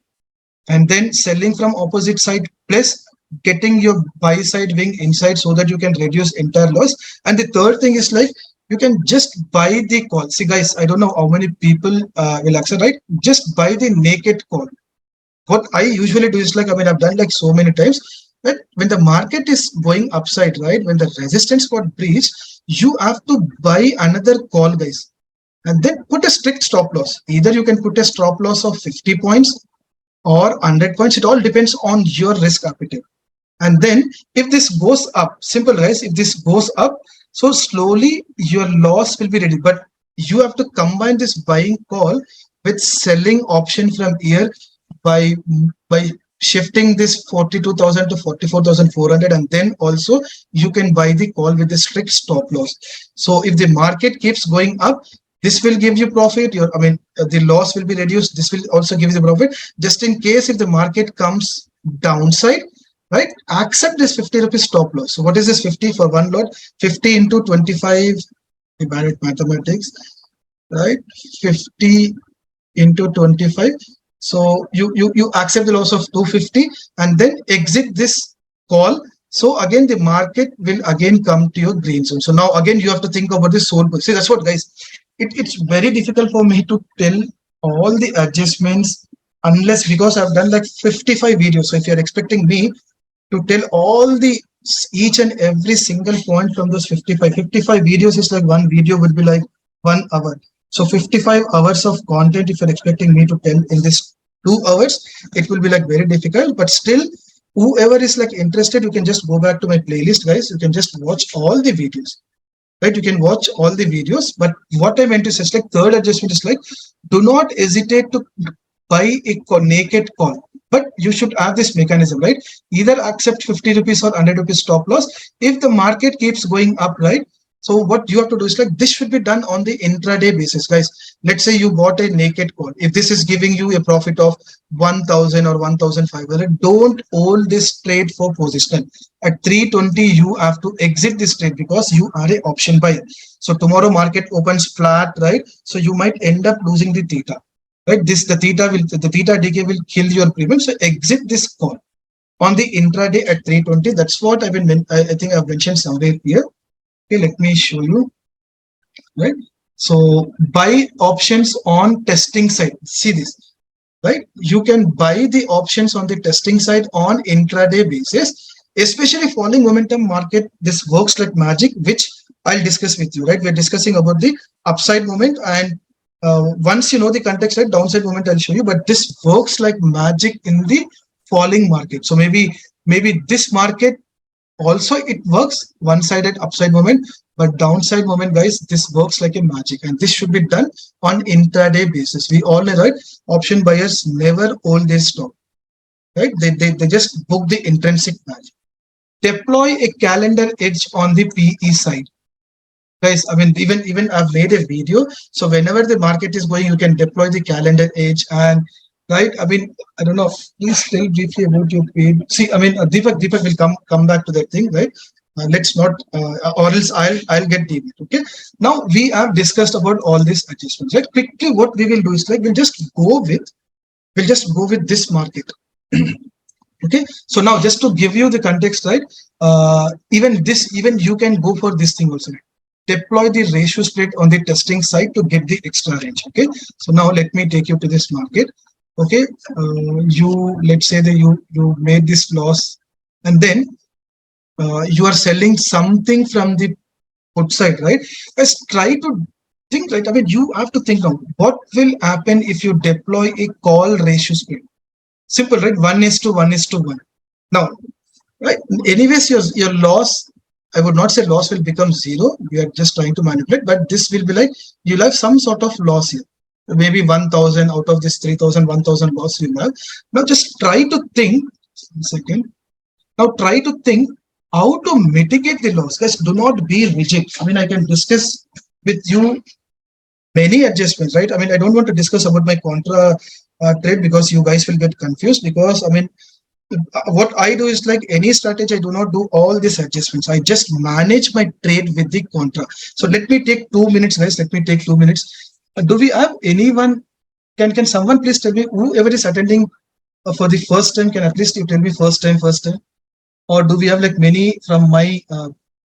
and then selling from opposite side plus getting your buy side wing inside so that you can reduce entire loss. And the third thing is like you can just buy the call. See, guys, I don't know how many people will accept, right? Just buy the naked call. What I usually do is like, I mean, I've done like so many times that when the market is going upside, right, when the resistance got breached, you have to buy another call, guys, and then put a strict stop loss. Either you can put a stop loss of 50 points or 100 points. It all depends on your risk appetite. And then if this goes up, simple, guys, if this goes up, so slowly your loss will be ready. But you have to combine this buying call with selling option from here by shifting this 42,000 to 44,400, and then also you can buy the call with the strict stop loss. So if the market keeps going up, this will give you profit. The loss will be reduced. This will also give you the profit. Just in case if the market comes downside, right, accept this 50 rupees stop loss. So what is this 50 for one lot? 50 into 25, the bad at mathematics, right? 50 into 25. So you accept the loss of 250 and then exit this call. So again, the market will again come to your green zone. So now again, you have to think about this sold. See, that's what, guys, it's very difficult for me to tell all the adjustments unless, because I've done like 55 videos. So if you're expecting me to tell all the each and every single point from those 55 videos, is like one video would be like 1 hour. So 55 hours of content, if you're expecting me to tell in this 2 hours, it will be like very difficult. But still, whoever is like interested, you can just go back to my playlist, guys. You can just watch all the videos, right? You can watch all the videos. But what I meant to say is like third adjustment is like, do not hesitate to buy a naked call. But you should have this mechanism, right? Either accept 50 rupees or 100 rupees stop loss. If the market keeps going up, right, So what you have to do is like this should be done on the intraday basis, guys. Let's say you bought a naked call. If this is giving you a profit of 1,000 or 1,500, don't hold this trade for position. At 320, you have to exit this trade because you are a option buyer. So tomorrow market opens flat, right? So you might end up losing the theta, right? The theta decay will kill your premium. So exit this call on the intraday at 320. That's what I think I've mentioned somewhere here. Okay, let me show you, right? So buy options on testing side. See this, right? You can buy the options on the testing side on intraday basis, especially falling momentum market. This works like magic, which I'll discuss with you, right? We're discussing about the upside moment, and once you know the context, right, downside moment I'll show you, but this works like magic in the falling market. So maybe this market also it works one-sided upside moment, but downside moment, guys, this works like a magic, and this should be done on intraday basis. We all know, right? Option buyers never hold their stop, right? They just book the intrinsic value. Deploy a calendar edge on the PE side, guys. I mean, even I've made a video. So whenever the market is going, you can deploy the calendar edge, and right. I mean, I don't know. Please tell briefly about your paid. See, I mean, Deepak will come back to that thing, right? Let's not, or else I'll get deep. Okay. Now we have discussed about all these adjustments. Right. Quickly, what we will do is like we'll just go with this market. Okay. So now just to give you the context, right? Even you can go for this thing also. Right? Deploy the ratio split on the testing side to get the extra range. Okay. So now let me take you to this market. Okay, let's say that you made this loss, and then you are selling something from the put side, right? Just try to think, right? I mean, you have to think now what will happen if you deploy a call ratio split. Simple, right? 1:1:1. Now, right? Anyways, your loss, I would not say loss will become zero. We are just trying to manipulate, but this will be like you'll have some sort of loss here. Maybe 1,000 out of this 3,000, 1,000 loss you have. Now just try to think, 1 second. Now try to think how to mitigate the loss. Guys, do not be rigid. I mean, I can discuss with you many adjustments, right? I mean, I don't want to discuss about my contra trade because you guys will get confused, because I mean, what I do is like any strategy, I do not do all these adjustments. I just manage my trade with the contra. So let me take 2 minutes, guys. Let me take 2 minutes. Do we have anyone? Can someone please tell me, whoever is attending for the first time, can at least you tell me first time, or do we have like many from my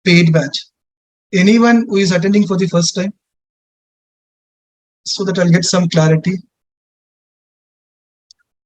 paid batch? Anyone who is attending for the first time, so that I'll get some clarity.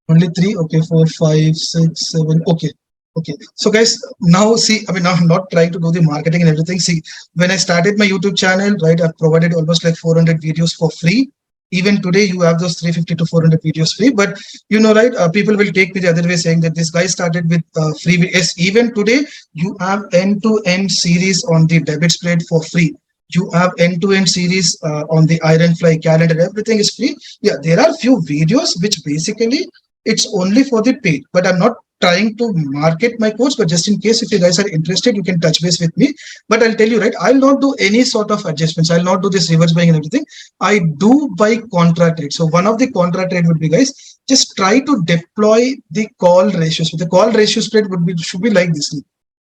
Only 3. Okay, 4, 5, 6, 7. Okay. Okay, so guys, now see, I mean, now I'm not trying to do the marketing and everything. See, when I started my YouTube channel, right, I've provided almost like 400 videos for free. Even today, you have those 350 to 400 videos free. But you know, right, people will take me the other way, saying that this guy started with free. Yes, even today, you have end-to-end series on the debit spread for free. You have end-to-end series on the Ironfly calendar. Everything is free. Yeah, there are few videos which basically it's only for the paid, but I'm not trying to market my course, but just in case if you guys are interested, you can touch base with me. But I'll tell you, right, I'll not do any sort of adjustments. I'll not do this reverse buying and everything. I do buy contra trade. So one of the contra trade would be, guys, just try to deploy the call ratios. The call ratio spread should be like this,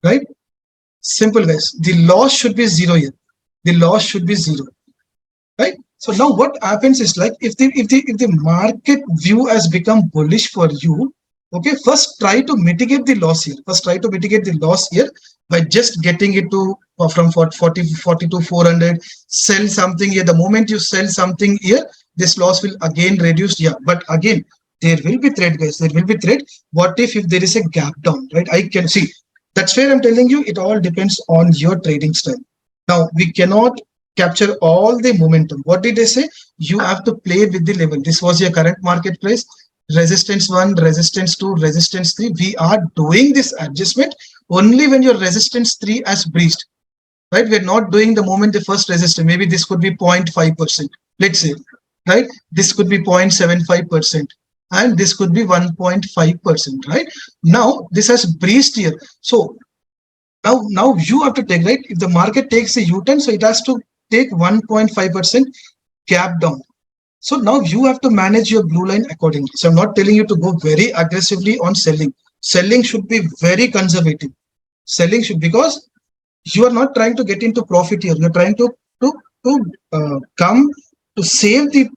right? Simple, guys. The loss should be zero here. The loss should be zero, right? So now what happens is like if the market view has become bullish for you, okay, first try to mitigate the loss here. First try to mitigate the loss here by just getting it to from 40 to 400. Sell something here. The moment you sell something here, this loss will again reduce. Yeah, but again, there will be threat, guys. There will be threat. What if there is a gap down, right? I can see. That's where I'm telling you, it all depends on your trading style. Now, we cannot capture all the momentum. What did they say? You have to play with the level. This was your current market price. Resistance 1, resistance 2, resistance 3. We are doing this adjustment only when your resistance 3 has breached, right? We're not doing the moment the first resistance. Maybe this could be 0.5%. Let's say, right? This could be 0.75%. And this could be 1.5%, right? Now, this has breached here. So, Now you have to take, right? If the market takes a U-turn, so it has to take 1.5% gap down. So now you have to manage your blue line accordingly. So I'm not telling you to go very aggressively on selling. Selling should be very conservative. Selling should, because you are not trying to get into profit here. You're trying to come to save the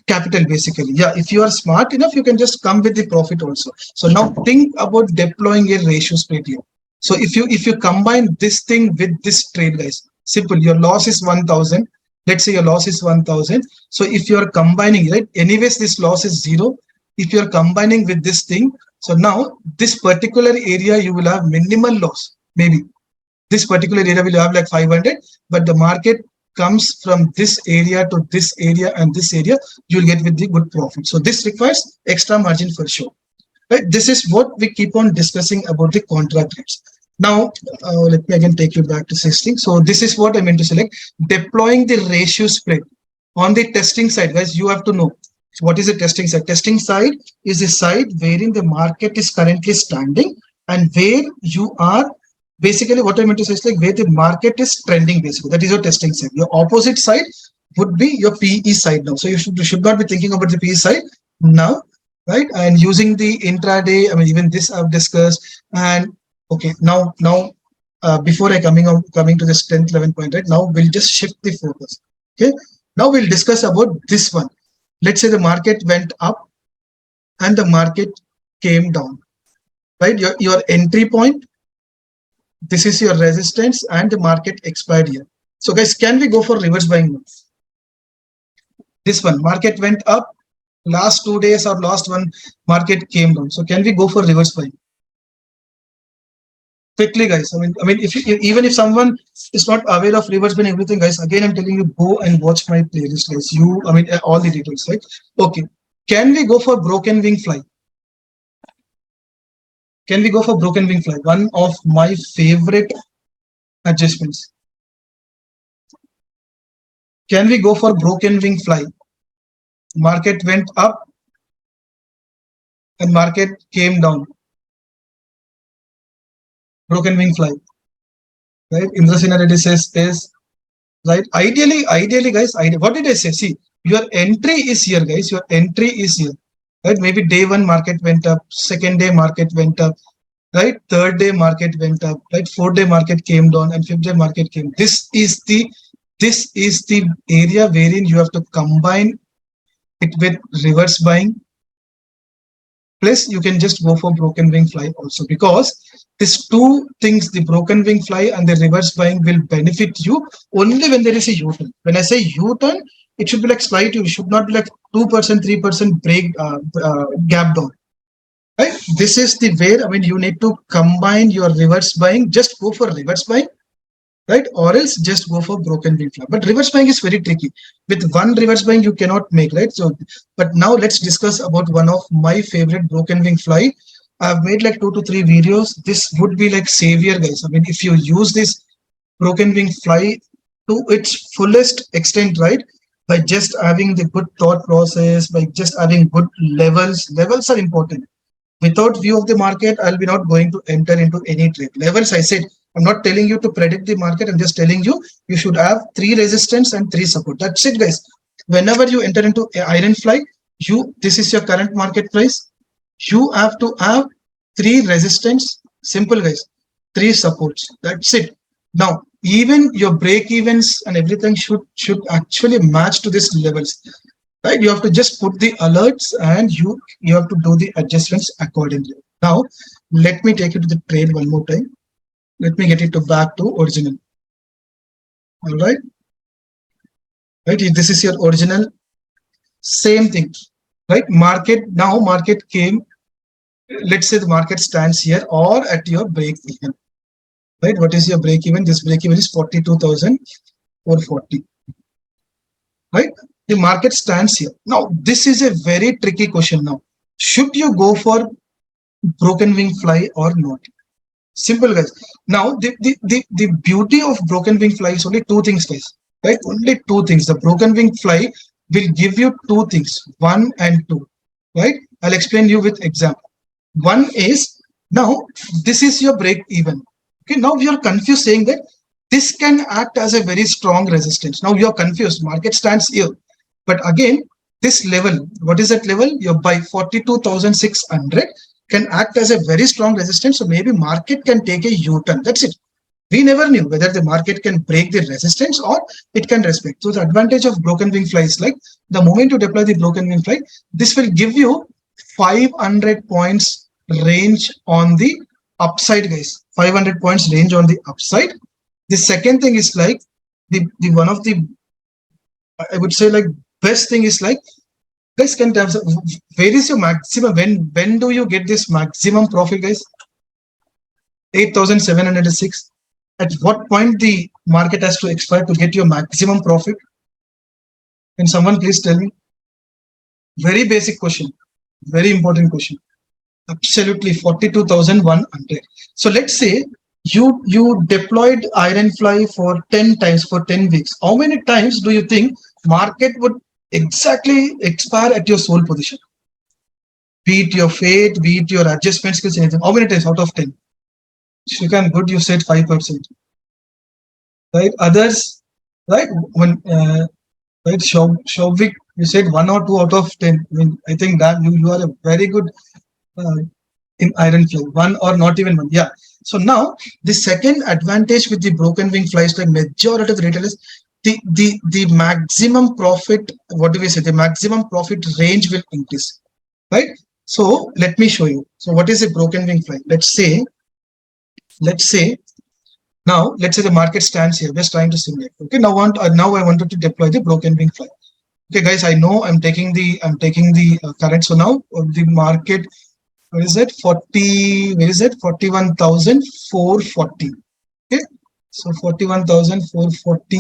capital basically. Yeah, if you are smart enough, you can just come with the profit also. So now think about deploying a ratio spread here. So if you combine this thing with this trade, guys, simple. Your loss is 1,000. Let's say your loss is 1,000. So if you are combining, right, anyways, this loss is 0. If you are combining with this thing, so now this particular area you will have minimal loss. Maybe this particular area will have like 500, but the market comes from this area to this area and this area, you'll get with the good profit. So this requires extra margin for sure. Right? This is what we keep on discussing about the contra trades. Now, let me again take you back to 16. So this is what I meant to select. Deploying the ratio spread. On the testing side, guys, you have to know what is the testing side. Testing side is a side wherein the market is currently standing and where you are basically, what I meant to say is like where the market is trending basically. That is your testing side. Your opposite side would be your PE side now. So you should not be thinking about the PE side now, right? And using the intraday, I mean, even this I've discussed. And okay, now before I coming to this 10th 11th point, right? Now we'll just shift the focus. Okay, now we'll discuss about this one. Let's say the market went up and the market came down, right? Your entry point, this is your resistance, and the market expired here. So guys, can we go for reverse buying now? This one, market went up, last 2 days or last one, market came down. So can we go for reverse buying? Quickly, guys. I mean, even if someone is not aware of reverse buying everything, guys, again, I'm telling you, go and watch my playlist, guys. All the details, right? Okay. Can we go for broken wing fly? Can we go for broken wing fly? One of my favorite adjustments. Can we go for broken wing fly? Market went up and market came down. Broken wing fly, right? Indrasena Reddy says is right. Ideally, guys. What did I say? See, your entry is here, guys. Your entry is here, right? Maybe day one market went up, second day market went up, right? Third day market went up, right? Fourth day market came down, and fifth day market came. This is the area wherein you have to combine it with reverse buying. Plus, you can just go for broken wing fly also, because these two things, the broken wing fly and the reverse buying, will benefit you only when there is a U-turn. When I say U-turn, it should be like slight. It should not be like 2%, 3% break gap down. Right? This is the way. I mean, you need to combine your reverse buying. Just go for reverse buying, right? Or else just go for broken wing fly. But reverse buying is very tricky. With one reverse buying, you cannot make, right? So, but now let's discuss about one of my favorite broken wing fly. I've made like 2 to 3 videos. This would be like savior, guys. I mean, if you use this broken wing fly to its fullest extent, right? By just having the good thought process, by just having good levels. Levels are important. Without view of the market, I'll be not going to enter into any trade. Levels, I said, I'm not telling you to predict the market. I'm just telling you, you should have 3 resistance and 3 support. That's it, guys. Whenever you enter into Ironfly, this is your current market price. You have to have 3 resistance. Simple, guys. 3 supports. That's it. Now, even your break evens and everything should actually match to these levels. Right, you have to just put the alerts and you have to do the adjustments accordingly. Now, let me take you to the trade one more time. Let me get it back to original. All right. Right, this is your original. Same thing, right? Market came. Let's say the market stands here or at your break even. Right, what is your break even? This break even is 42,440. Right. The market stands here. Now, this is a very tricky question now. Should you go for broken wing fly or not? Simple, guys. Now, the beauty of broken wing fly is only 2 things, guys. Right? Only 2 things. The broken wing fly will give you 2 things, 1 and 2. Right? I'll explain you with example. One is, now, this is your break even. Okay, now we are confused saying that this can act as a very strong resistance. Now you are confused. Market stands here, but again, this level, what is that level? Your buy 42,600 can act as a very strong resistance. So maybe market can take a U-turn. That's it. We never knew whether the market can break the resistance or it can respect. So the advantage of broken wing fly is like the moment you deploy the broken wing fly, this will give you 500 points range on the upside, guys. 500 points range on the upside. The second thing is like the one of the, I would say, like best thing is like, guys, can terms of, where is your maximum? When do you get this maximum profit, guys? 8,706. At what point the market has to expire to get your maximum profit? Can someone please tell me? Very basic question, very important question. Absolutely 42,100. So let's say you deployed Ironfly for 10 times for 10 weeks. How many times do you think market would exactly expire at your sold position? Be it your fate, be it your adjustment skills, anything. How many times out of 10? Shrikant, good, you said 5%. Right? Others, right? When right, Shovik, you said 1 or 2 out of 10. I mean, I think that you are a very good in Ironfly, 1 or not even 1. Yeah. So now the second advantage with the broken wing flies, like majority of the retailers, the maximum profit, what do we say? The maximum profit range will increase, right? So let me show you. So what is a broken wing fly? Let's say now let's say the market stands here. Just trying to simulate. Okay. Now I wanted to deploy the broken wing fly. Okay, guys, I know I'm taking the current. So now the market, where is it? 40, where is it? 41,440. Okay, so 41,440,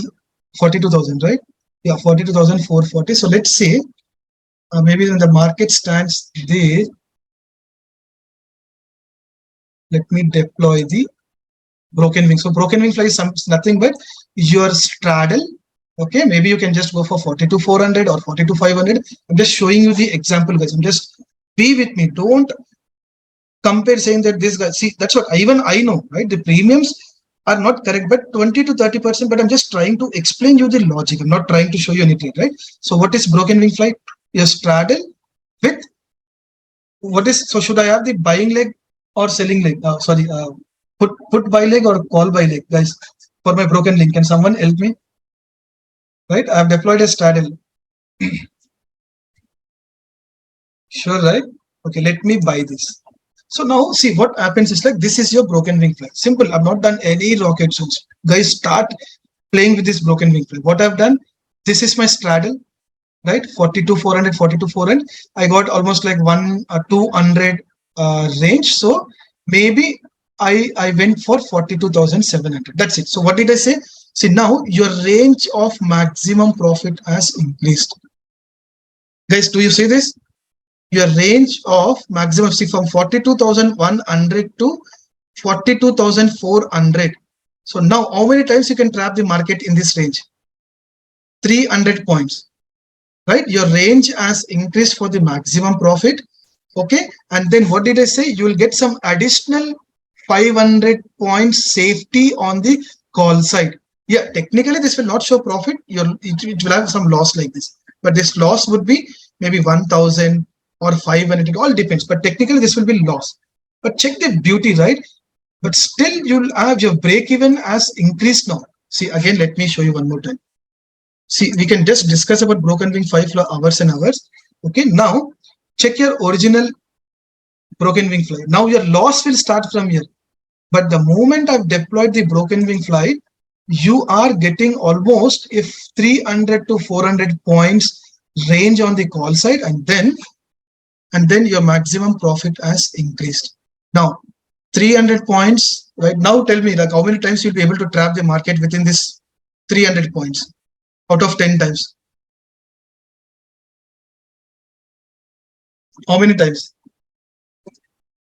42,000, right? Yeah, 42,440. So let's say maybe when the market stands there, let me deploy the broken wing. So broken wing fly is nothing but your straddle. Okay, maybe you can just go for 42,400 or 42,500. I'm just showing you the example, guys. I'm just be with me. Don't compare saying that this guy. See, that's what even I know, right? The premiums are not correct, but 20 to 30%. But I'm just trying to explain you the logic. I'm not trying to show you anything, right? So what is broken wing fly? Your straddle with what is? So should I have the buying leg or selling leg? Sorry, put buy leg or call buy leg, guys. For my broken link, can someone help me? Right, I have deployed a straddle. Sure, right? Okay, let me buy this. So now see what happens is like this is your broken wing fly. Simple. I've not done any rocket science. Guys, start playing with this broken wing fly. What I've done, this is my straddle, right? 42,400, 42,400. I got almost like 200 range. So maybe I went for 42,700. That's it. So what did I say? See, now your range of maximum profit has increased. Guys, do you see this? Your range of maximum, see, from 42,100 to 42,400. So now how many times you can trap the market in this range? 300 points, right? Your range has increased for the maximum profit. Okay. And then what did I say? You will get some additional 500 points safety on the call side. Yeah, technically this will not show profit. It will have some loss like this, but this loss would be maybe 1,000 or 500. It all depends, but technically this will be loss. But check the beauty, right? But still you'll have your break even has increased now. See, again, let me show you one more time. See, we can just discuss about broken wing 5 for hours and hours. Okay, now check your original broken wing fly. Now your loss will start from here. But the moment I've deployed the broken wing fly, you are getting almost if 300 to 400 points range on the call side, and then your maximum profit has increased. Now 300 points, right? Now tell me, like, how many times you'll be able to trap the market within this 300 points out of 10 times? How many times?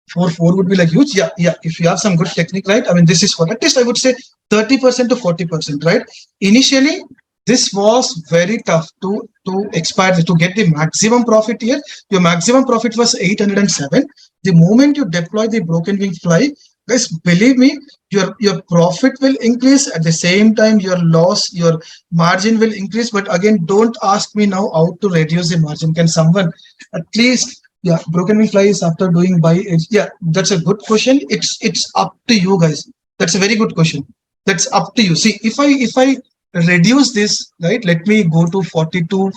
Four would be like huge. Yeah. If you have some good technique, right? I mean, this is what at least I would say 30% to 40%, right? Initially, this was very tough to expire, to get the maximum profit here. Your maximum profit was 807. The moment you deploy the broken wing fly, guys, believe me, your profit will increase, at the same time your loss, your margin will increase. But again, don't ask me now how to reduce the margin. Can someone at least, yeah, broken wing fly is after doing buy edge. Yeah, that's a good question. It's up to you guys. That's a very good question. That's up to you. See, if I reduce this, right, let me go to 42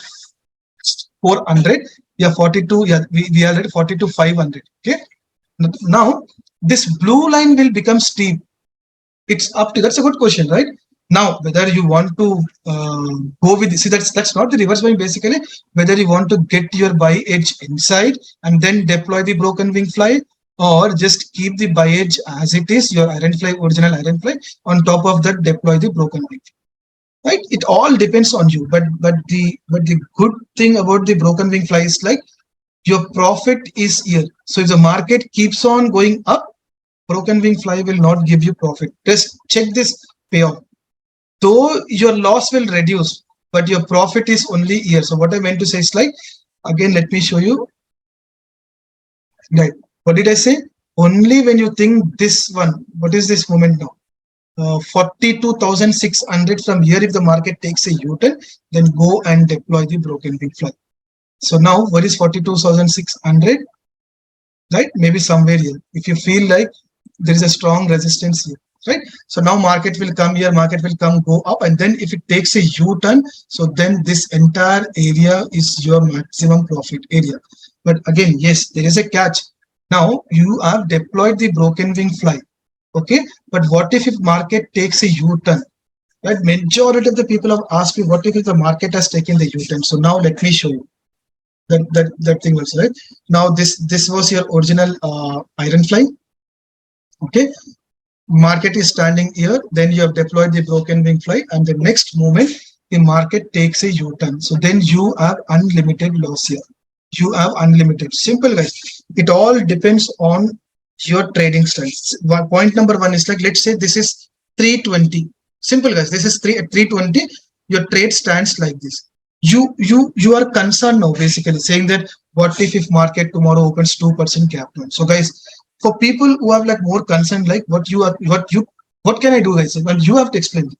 400. Yeah, 42. Yeah, we are at 42 500. Okay, now this blue line will become steep. It's up to, that's a good question, right? Now whether you want to go with, see, that's not the reverse buying. Basically, whether you want to get your buy edge inside and then deploy the broken wing fly, or just keep the buy edge as it is, your iron fly, original iron fly, on top of that deploy the broken wing, right? It all depends on you. But the good thing about the broken wing fly is like your profit is here. So if the market keeps on going up, broken wing fly will not give you profit. Just check this payoff. Though your loss will reduce, but your profit is only here. So what I meant to say is like, again, let me show you. Right. What did I say? Only when you think this one, what is this moment now? 42,600 from here. If the market takes a U-turn, then go and deploy the broken wing fly. So now what is 42,600? Right? Maybe somewhere here. If you feel like there is a strong resistance here, right? So now market will come here, market will come, go up, and then if it takes a U-turn, so then this entire area is your maximum profit area. But again, yes, there is a catch. Now you have deployed the broken wing fly, okay? But what if market takes a U-turn? Right? Majority of the people have asked me, what if the market has taken the U-turn? So now let me show you. That thing was right. Now this was your original iron fly. Okay, market is standing here, then you have deployed the broken wing fly, and the next moment the market takes a U-turn. So then you have unlimited loss here. You have unlimited. Simple, guys. It all depends on your trading style. Point number one is like, let's say this is 320. Simple, guys. This is 320. Your trade stands like this. You are concerned now, basically saying that what if market tomorrow opens 2% gap down? So guys, for people who have like more concern, like what can I do, guys? Well, you have to explain.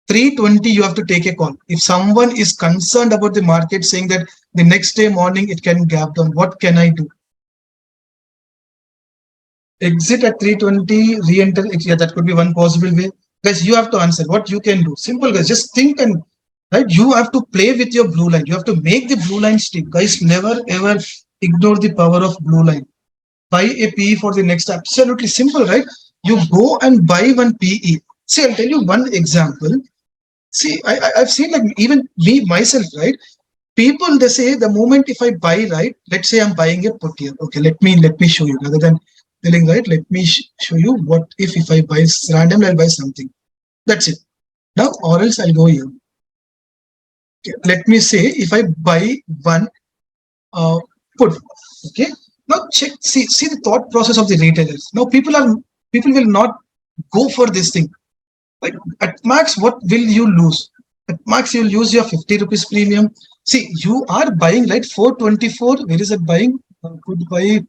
320, you have to take a call. If someone is concerned about the market, saying that the next day morning it can gap down, what can I do? Exit at 320, re-enter. Yeah, that could be one possible way. Guys, you have to answer what you can do. Simple, guys. Just think, and right, you have to play with your blue line. You have to make the blue line stick. Guys, never ever ignore the power of blue line. Buy a PE for the next, absolutely simple, right? You go and buy one PE. See, I'll tell you one example. See, I've seen like even me myself, right? People, they say the moment if I buy, right, let's say I'm buying a put here. Okay, let me show you, rather than telling, right, let me show you what if I buy randomly, I'll buy something. That's it. Now, or else I'll go here. Okay, let me say if I buy one put, okay. Now check, see the thought process of the retailers. Now people will not go for this thing. Like at max, what will you lose? At max, you'll use your 50 rupees premium. See, you are buying, right, 424. Where is it buying? Could buy.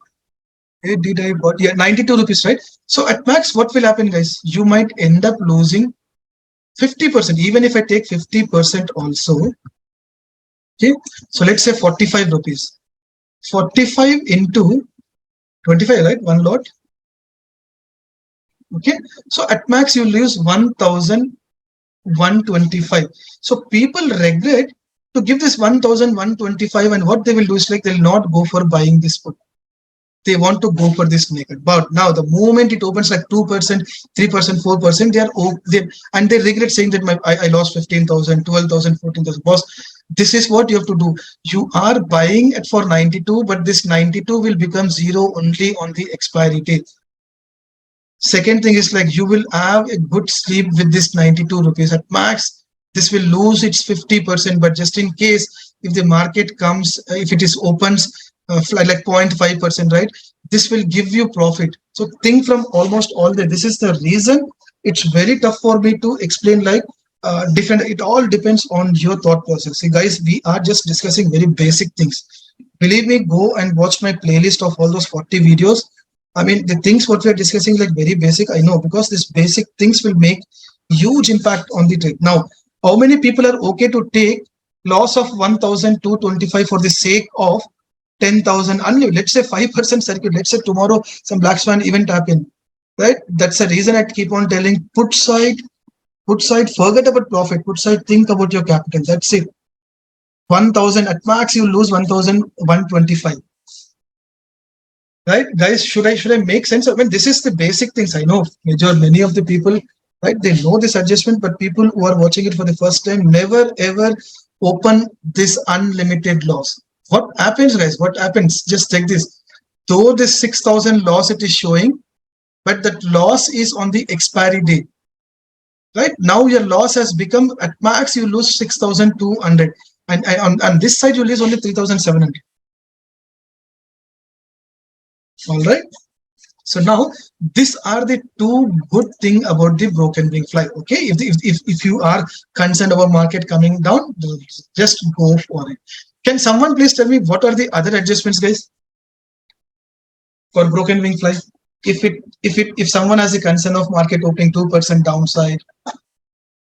Where did I bought? Yeah, 92 rupees, right? So at max, what will happen, guys? You might end up losing 50%. Even if I take 50% also. Okay, so let's say 45 rupees. 45 into 25, right? One lot. Okay, so at max you lose 1,125. So people regret to give this 1,125, and what they will do is like they'll not go for buying this put. They want to go for this naked. But now the moment it opens like 2%, 3%, 4%, they regret saying that I lost 15,000, 12,000, 14,000. Boss, this is what you have to do. You are buying it for 92, but this 92 will become zero only on the expiry date. Second thing is like you will have a good sleep with this 92 rupees. At max, this will lose its 50%, but just in case if the market comes, if it is opens like 0.5%, right, this will give you profit. So think from almost all that. This is the reason it's very tough for me to explain like different. It all depends on your thought process. See, guys, we are just discussing very basic things. Believe me, go and watch my playlist of all those 40 videos. I mean, the things what we are discussing like very basic. I know because this basic things will make huge impact on the trade. Now, how many people are okay to take loss of 1,225 for the sake of 10,000 unlimited? Let's say 5% circuit. Let's say tomorrow some black swan event happen, right? That's the reason I keep on telling put side, forget about profit. Put side, think about your capital. That's it. 1,000 at max, you lose 1,125. Right, guys? Should I make sense? I mean, this is the basic things. I know many of the people, right? They know this adjustment, but people who are watching it for the first time never ever open this unlimited loss. What happens, guys? What happens? Just take this. Though this 6,000 loss it is showing, but that loss is on the expiry date. Right now, your loss has become at max you lose 6,200, and on this side you lose only 3,700. All right. So now these are the two good thing about the broken wing fly. Okay, if you are concerned about market coming down, just go for it. Can someone please tell me what are the other adjustments, guys, for broken wing fly? If someone has a concern of market opening 2% downside,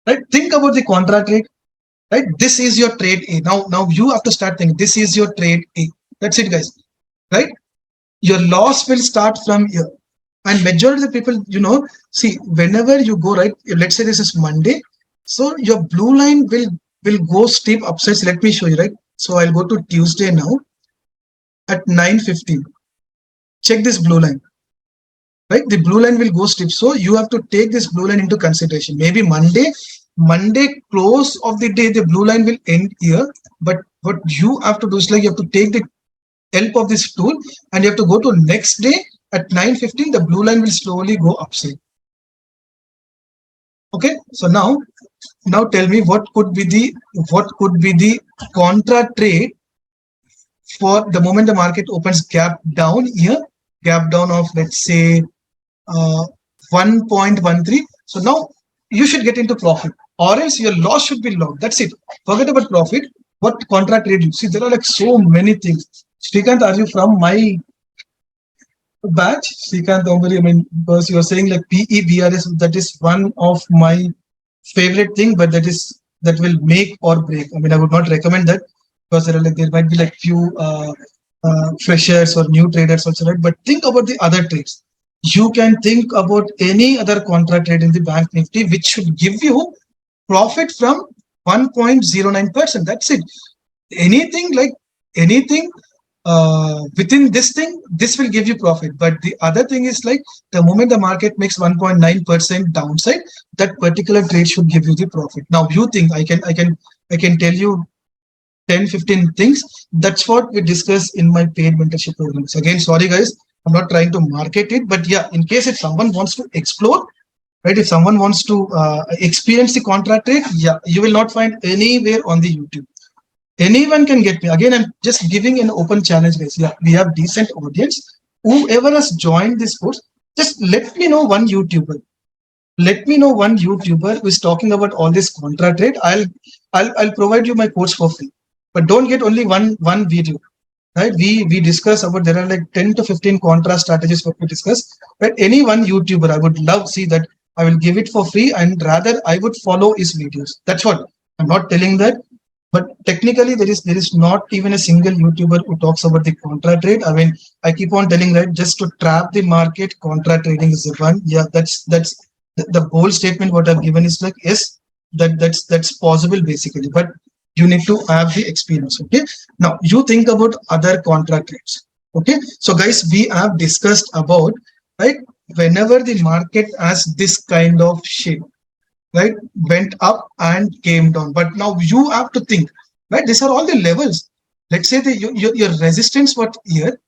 right? Think about the contra trade. Right, this is your trade A. Now you have to start thinking. This is your trade A. That's it, guys. Right, your loss will start from here. And majority of the people, see, whenever you go right, let's say this is Monday, so your blue line will go steep upsides. Let me show you, right? So I'll go to Tuesday now at 9:15. Check this blue line, right? The blue line will go steep. So you have to take this blue line into consideration. Maybe Monday close of the day, the blue line will end here. But what you have to do is like you have to take the help of this tool and you have to go to next day at 9:15. The blue line will slowly go upside. Okay, so now tell me what could be the contra trade for the moment the market opens gap down here, gap down of let's say 1.13. So now you should get into profit, or else your loss should be low. That's it. Forget about profit. What contra trade you see? There are like so many things. Srikanth, are you from my batch? Srikanth, don't worry. I mean, because you are saying like PEBRS, that is one of my favorite thing, but that will make or break. I mean, I would not recommend that because there might be like few freshers or new traders also, right? But think about the other trades. You can think about any other contra trade in the bank nifty, which should give you profit from 1.09%. That's it. Anything within this thing, this will give you profit. But the other thing is like the moment the market makes 1.9% downside, that particular trade should give you the profit. Now you think I can tell you 10-15 things. That's what we discuss in my paid mentorship programs. Again, sorry guys, I'm not trying to market it, but yeah, in case if someone wants to explore, right, if someone wants to experience the contra trade, yeah, you will not find anywhere on the YouTube. Anyone can get me. Again, I'm just giving an open challenge, guys. Yeah, we have decent audience. Whoever has joined this course, just let me know one YouTuber. Let me know one YouTuber who is talking about all this contra trade. I'll provide you my course for free. But don't get only one video. Right? We discuss about there are like 10 to 15 contra strategies what we discuss. But any one YouTuber, I would love see that I will give it for free, and rather I would follow his videos. That's what I'm not telling that. But technically, there is not even a single YouTuber who talks about the contra trade. I mean, I keep on telling that just to trap the market, contra trading is the one. Yeah, that's the bold statement. What I've given is like yes, that's possible basically, but you need to have the experience. Okay. Now you think about other contra trades. Okay. So guys, we have discussed about right whenever the market has this kind of shape, right, went up and came down. But now you have to think, right, these are all the levels. Let's say your resistance what here,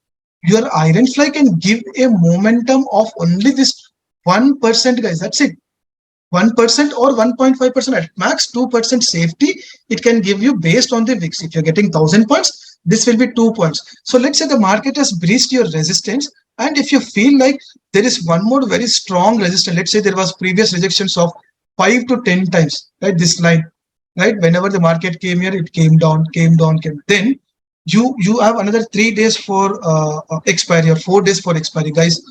your Ironfly can give a momentum of only this 1%, guys. That's it. 1% or 1.5% at max, 2% safety it can give you based on the VIX. If you're getting 1,000 points, this will be 2 points. So let's say the market has breached your resistance, and if you feel like there is one more very strong resistance, let's say there was previous rejections of 5 to 10 times, right? This line, right? Whenever the market came here, it came down. Then you have another 3 days for expiry or 4 days for expiry, guys.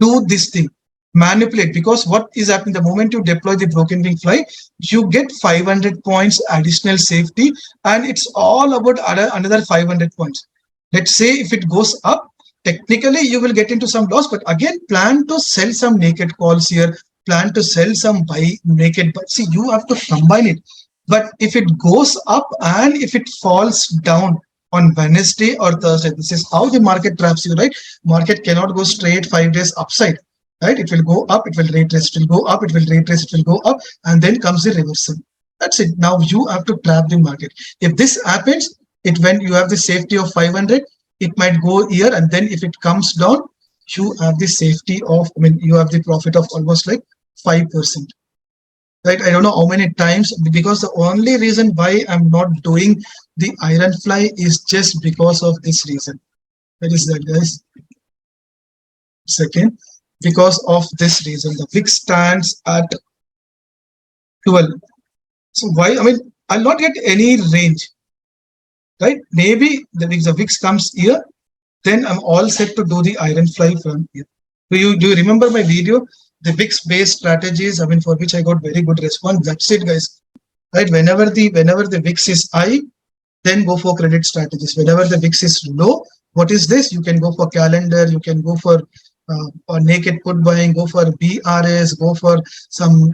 do this thing, manipulate, because what is happening the moment you deploy the broken wing fly, you get 500 points additional safety, and it's all about another 500 points. Let's say if it goes up, technically you will get into some loss, but again plan to sell some naked calls here, plan to sell some buy naked, but see, you have to combine it. But if it goes up and if it falls down on Wednesday or Thursday, this is how the market traps you, right? Market cannot go straight 5 days upside, right? It will go up, it will retrace, it will go up, it will retrace, it will go up, and then comes the reversal. That's it. Now you have to trap the market. If this happens, it when you have the safety of 500, it might go here, and then if it comes down, you have the safety of, I mean, you have the profit of almost like 5%. Right? I don't know how many times, because the only reason why I'm not doing the Ironfly is just because of this reason. That is that, guys. Second, because of this reason, the VIX stands at 12. So why? I mean, I'll not get any range, right? Maybe the VIX comes here, then I'm all set to do the Ironfly from here. Do you remember my video, the VIX based strategies? I mean, for which I got very good response. That's it, guys. Right? Whenever the VIX is high, then go for credit strategies. Whenever the VIX is low, what is this? You can go for calendar, you can go for naked put buying, go for BRS, go for some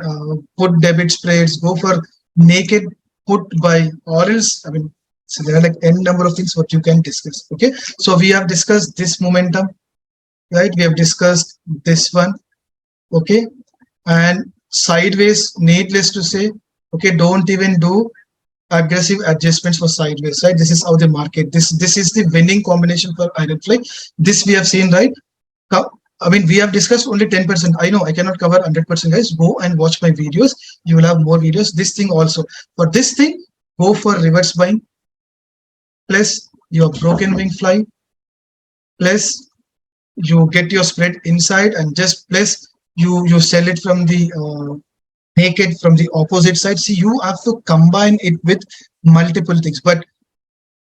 put debit spreads, go for naked put buy, or else, I mean, so there are like n number of things what you can discuss. Okay, so we have discussed this momentum, right? We have discussed this one, okay, and sideways, needless to say, okay, don't even do aggressive adjustments for sideways, right? This is how the market, this is the winning combination for Ironfly. This we have seen, right? I mean, we have discussed only 10%. I know I cannot cover 100%, guys. Go and watch my videos. You will have more videos. This thing also. For this thing, go for reverse buying, plus your broken wing fly, plus you get your spread inside, and just plus you sell it from the naked from the opposite side. See, you have to combine it with multiple things. But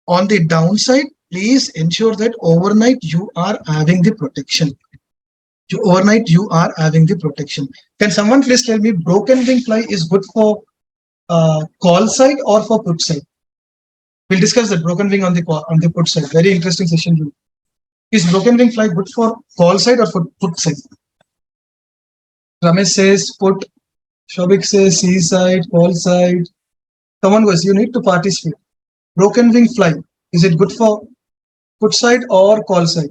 on the downside, please ensure that overnight you are having the protection. Overnight you are having the protection. Can someone please tell me, broken wing fly is good for call side or for put side? We'll discuss the broken wing on the put side. Very interesting session. Is broken wing fly good for call side or for put side? Ramesh says put. Shobik says C side, call side. Someone goes, you need to participate. Broken wing fly, is it good for put side or call side?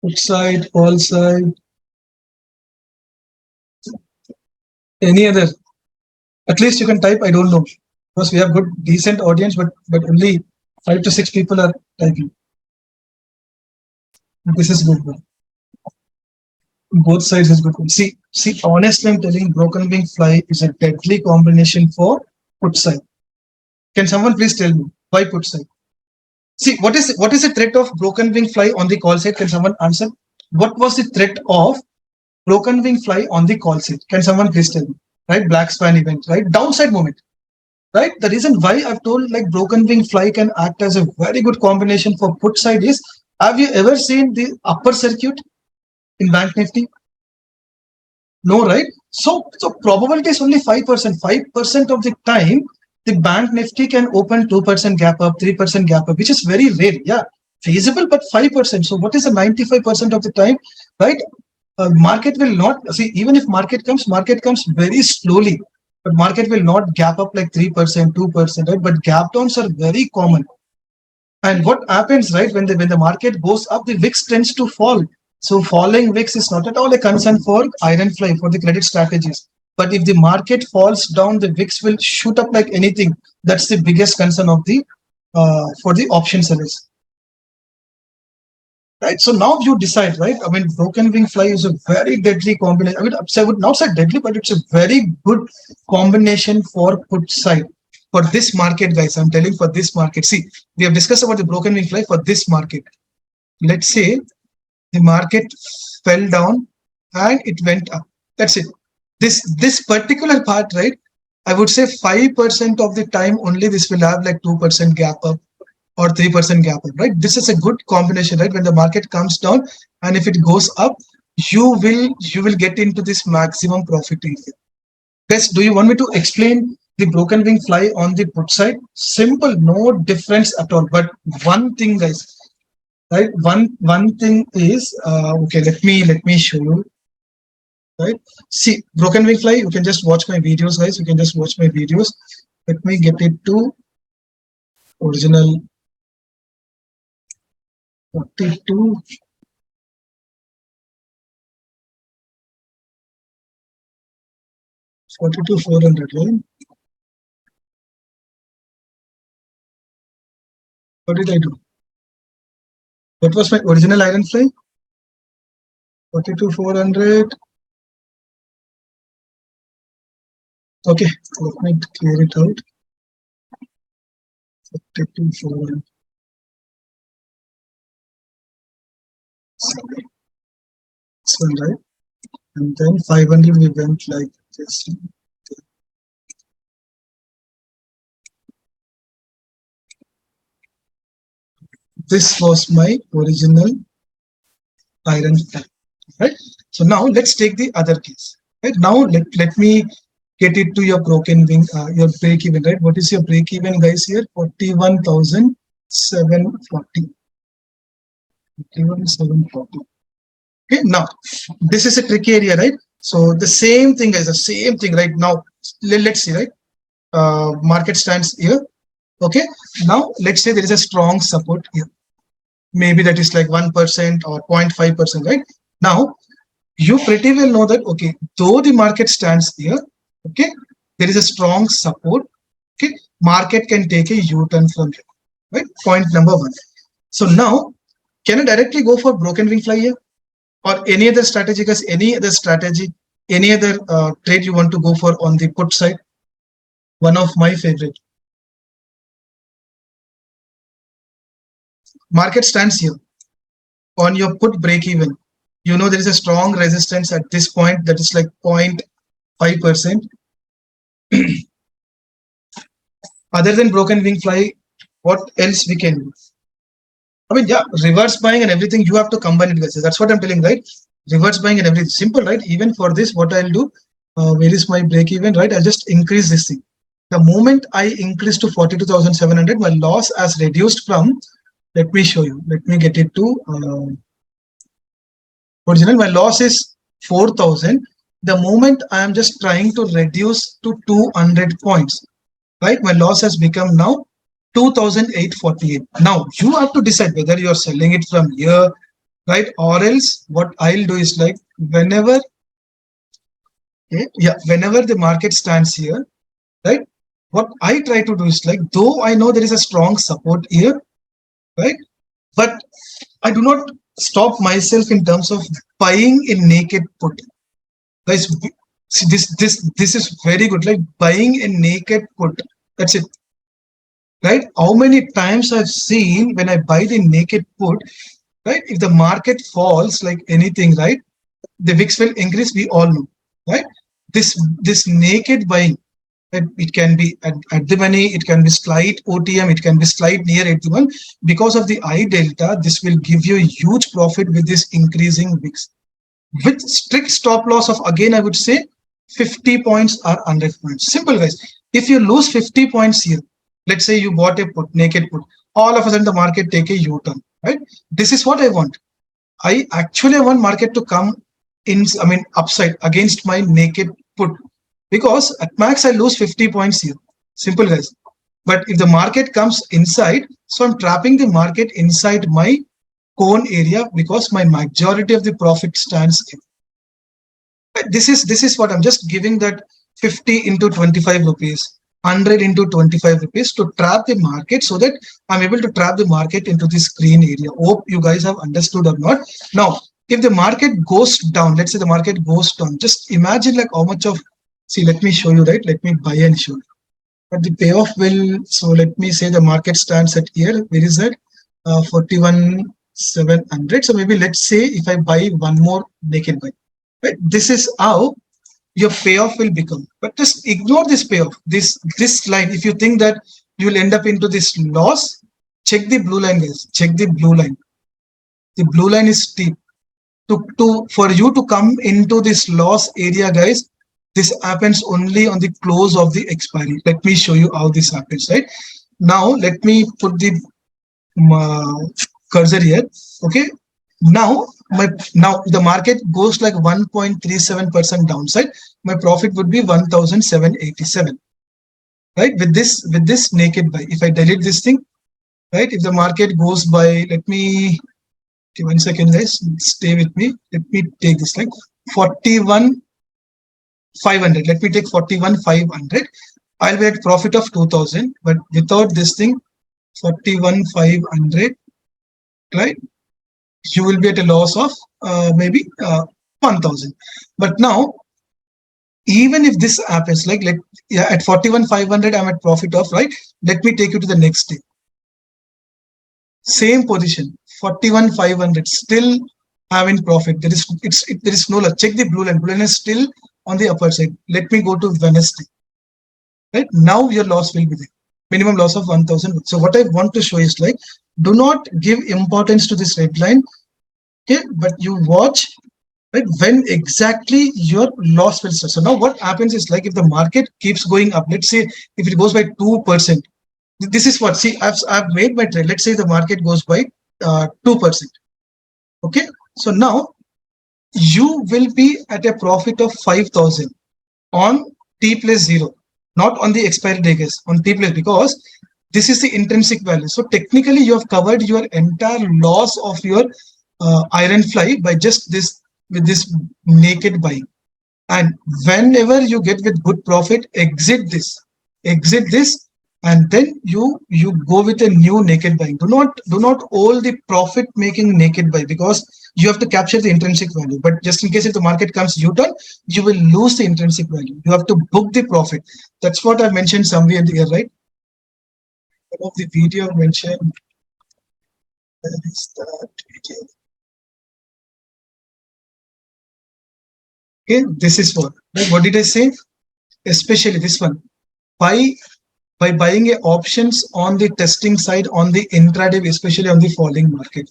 Put side, call side. Any other? At least you can type, I don't know. Because we have good, decent audience, but only 5 to 6 people are typing. This is good one. Both sides is good one. See, honestly, I'm telling, broken wing fly is a deadly combination for put side. Can someone please tell me why put side? See, what is the threat of broken wing fly on the call side? Can someone answer? What was the threat of broken wing fly on the call side? Can someone please tell me? Right, black swan event, right? Downside moment, right? The reason why I've told like broken wing fly can act as a very good combination for put side is, have you ever seen the upper circuit in Bank Nifty? No, right? So probability is only 5%. 5% of the time, the Bank Nifty can open 2% gap up, 3% gap up, which is very rare. Yeah, feasible, but 5%. So what is the 95% of the time, right? Market will not see, even if market comes very slowly, but market will not gap up like 3%, 2%, right? But gap downs are very common. And what happens, right, when the market goes up, the VIX tends to fall. So falling VIX is not at all a concern for Ironfly, for the credit strategies. But if the market falls down, the VIX will shoot up like anything. That's the biggest concern of the for the option sellers. Right. So now you decide, right? I mean, broken wing fly is a very deadly combination. I mean, I would not say deadly, but it's a very good combination for put side. For this market, guys, I'm telling, for this market. See, we have discussed about the broken wing fly for this market. Let's say the market fell down and it went up. That's it. This particular part, right? I would say 5% of the time only this will have like 2% gap up, or 3% gap up, right? This is a good combination, right? When the market comes down and if it goes up, you will get into this maximum profit area. Guys, do you want me to explain the broken wing fly on the put side? Simple, no difference at all. But one thing, guys, right? One thing is okay. Let me show you. Right? See, broken wing fly. You can just watch my videos, guys. You can just watch my videos. Let me get it to original 42. 400, right? What did I do? What was my original Ironfly? 400. Okay, let me clear it out. 400. This one, right? And then 500 we went like this. This was my original Ironfly, right? So now let's take the other case. Right now, let me get it to your broken wing, your break even, right? What is your break even, guys? Here 41,740. 41,740. Okay, now this is a tricky area, right? So the same thing, guys, the same thing, right? Now let's see, right? Market stands here. Okay, now let's say there is a strong support here. Maybe that is like 1% or 0.5%, right? Now you pretty well know that, okay, though the market stands here, okay, there is a strong support. Okay, market can take a U-turn from here, right? Point number one. So now, can I directly go for broken wing fly here, or any other strategy? Because any other strategy, any other trade you want to go for on the put side? One of my favorite. Market stands here on your put break even. You know there is a strong resistance at this point that is like 0.5%. Other than broken wing fly, what else we can do? I mean, yeah, reverse buying and everything, you have to combine it, guys. That's what I'm telling, right? Reverse buying and everything. Simple, right? Even for this, what I'll do, where is my break even, right? I'll just increase this thing. The moment I increase to 42,700, my loss has reduced from, let me show you. Let me get it to original. My loss is 4,000. The moment I am just trying to reduce to 200 points, right? My loss has become now 2,848. Now you have to decide whether you are selling it from here, right? Or else what I'll do is like whenever, okay, yeah, whenever the market stands here, right? What I try to do is like, though I know there is a strong support here, right? But I do not stop myself in terms of buying in naked put. Guys, see, this is very good. Like buying a naked put. That's it. Right? How many times I've seen when I buy the naked put, right? If the market falls like anything, right? The VIX will increase. We all know, right? This naked buying, it can be at the money, it can be slight OTM, it can be slight near 81. Because of the I delta, this will give you a huge profit with this increasing VIX. With strict stop loss of, again, I would say 50 points or 100 points. Simple, guys. If you lose 50 points here, let's say you bought a put, naked put, all of a sudden the market take a U-turn, right? This is what I want. I actually want market to come in, I mean, upside against my naked put, because at max I lose 50 points here. Simple, guys. But if the market comes inside, so I'm trapping the market inside my cone area because my majority of the profit stands in. This is what I'm just giving, that 50 into 25 rupees, 100 into 25 rupees to trap the market, so that I'm able to trap the market into this green area. Hope you guys have understood or not. Now, if the market goes down, let's say the market goes down, just imagine like how much of, see, let me show you, right? Let me buy and show you. But the payoff will, so let me say the market stands at here. Where is that? 41,700. So maybe let's say if I buy one more naked buy, right? This is how your payoff will become. But just ignore this payoff, this line. If you think that you will end up into this loss, check the blue line, guys. Check the blue line. The blue line is steep. For you to come into this loss area, guys, this happens only on the close of the expiry. Let me show you how this happens, right? Now, let me put the cursor here. Okay. Now the market goes like 1.37% downside. My profit would be 1,787. Right? With this naked buy. If I delete this thing, right? If the market goes by, let me, okay, 1 second, guys, stay with me. Let me take this like 41,500. Let me take 41,500. I'll be at profit of 2,000, but without this thing, 41,500, right? You will be at a loss of maybe 1,000. But now, even if this happens, like at 41,500, I'm at profit of, right? Let me take you to the next day. Same position, 41,500, still having profit. There is no loss. Check the blue line. Blue line is still on the upper side. Let me go to Wednesday. Right now, your loss will be there. Minimum loss of 1,000. So what I want to show is like, do not give importance to this red line. Okay, but you watch, right, when exactly your loss will start. So now what happens is like if the market keeps going up, let's say if it goes by 2%, this is what, see, I've made my trade. Let's say the market goes by 2%. Okay, so now you will be at a profit of 5,000 on T+0, not on the expiry day, guys, on T+, because this is the intrinsic value. So technically you have covered your entire loss of your Ironfly by just this, with this naked buying. And whenever you get with good profit, exit this, and then you go with a new naked buying. Do not hold the profit making naked buy, because you have to capture the intrinsic value. But just in case if the market comes U-turn, you will lose the intrinsic value. You have to book the profit. That's what I mentioned somewhere in the year, right? One of the video mentioned. Where is that video? Okay, this is what. Right? What did I say? Especially this one. By buying options on the testing side, on the intraday, especially on the falling market.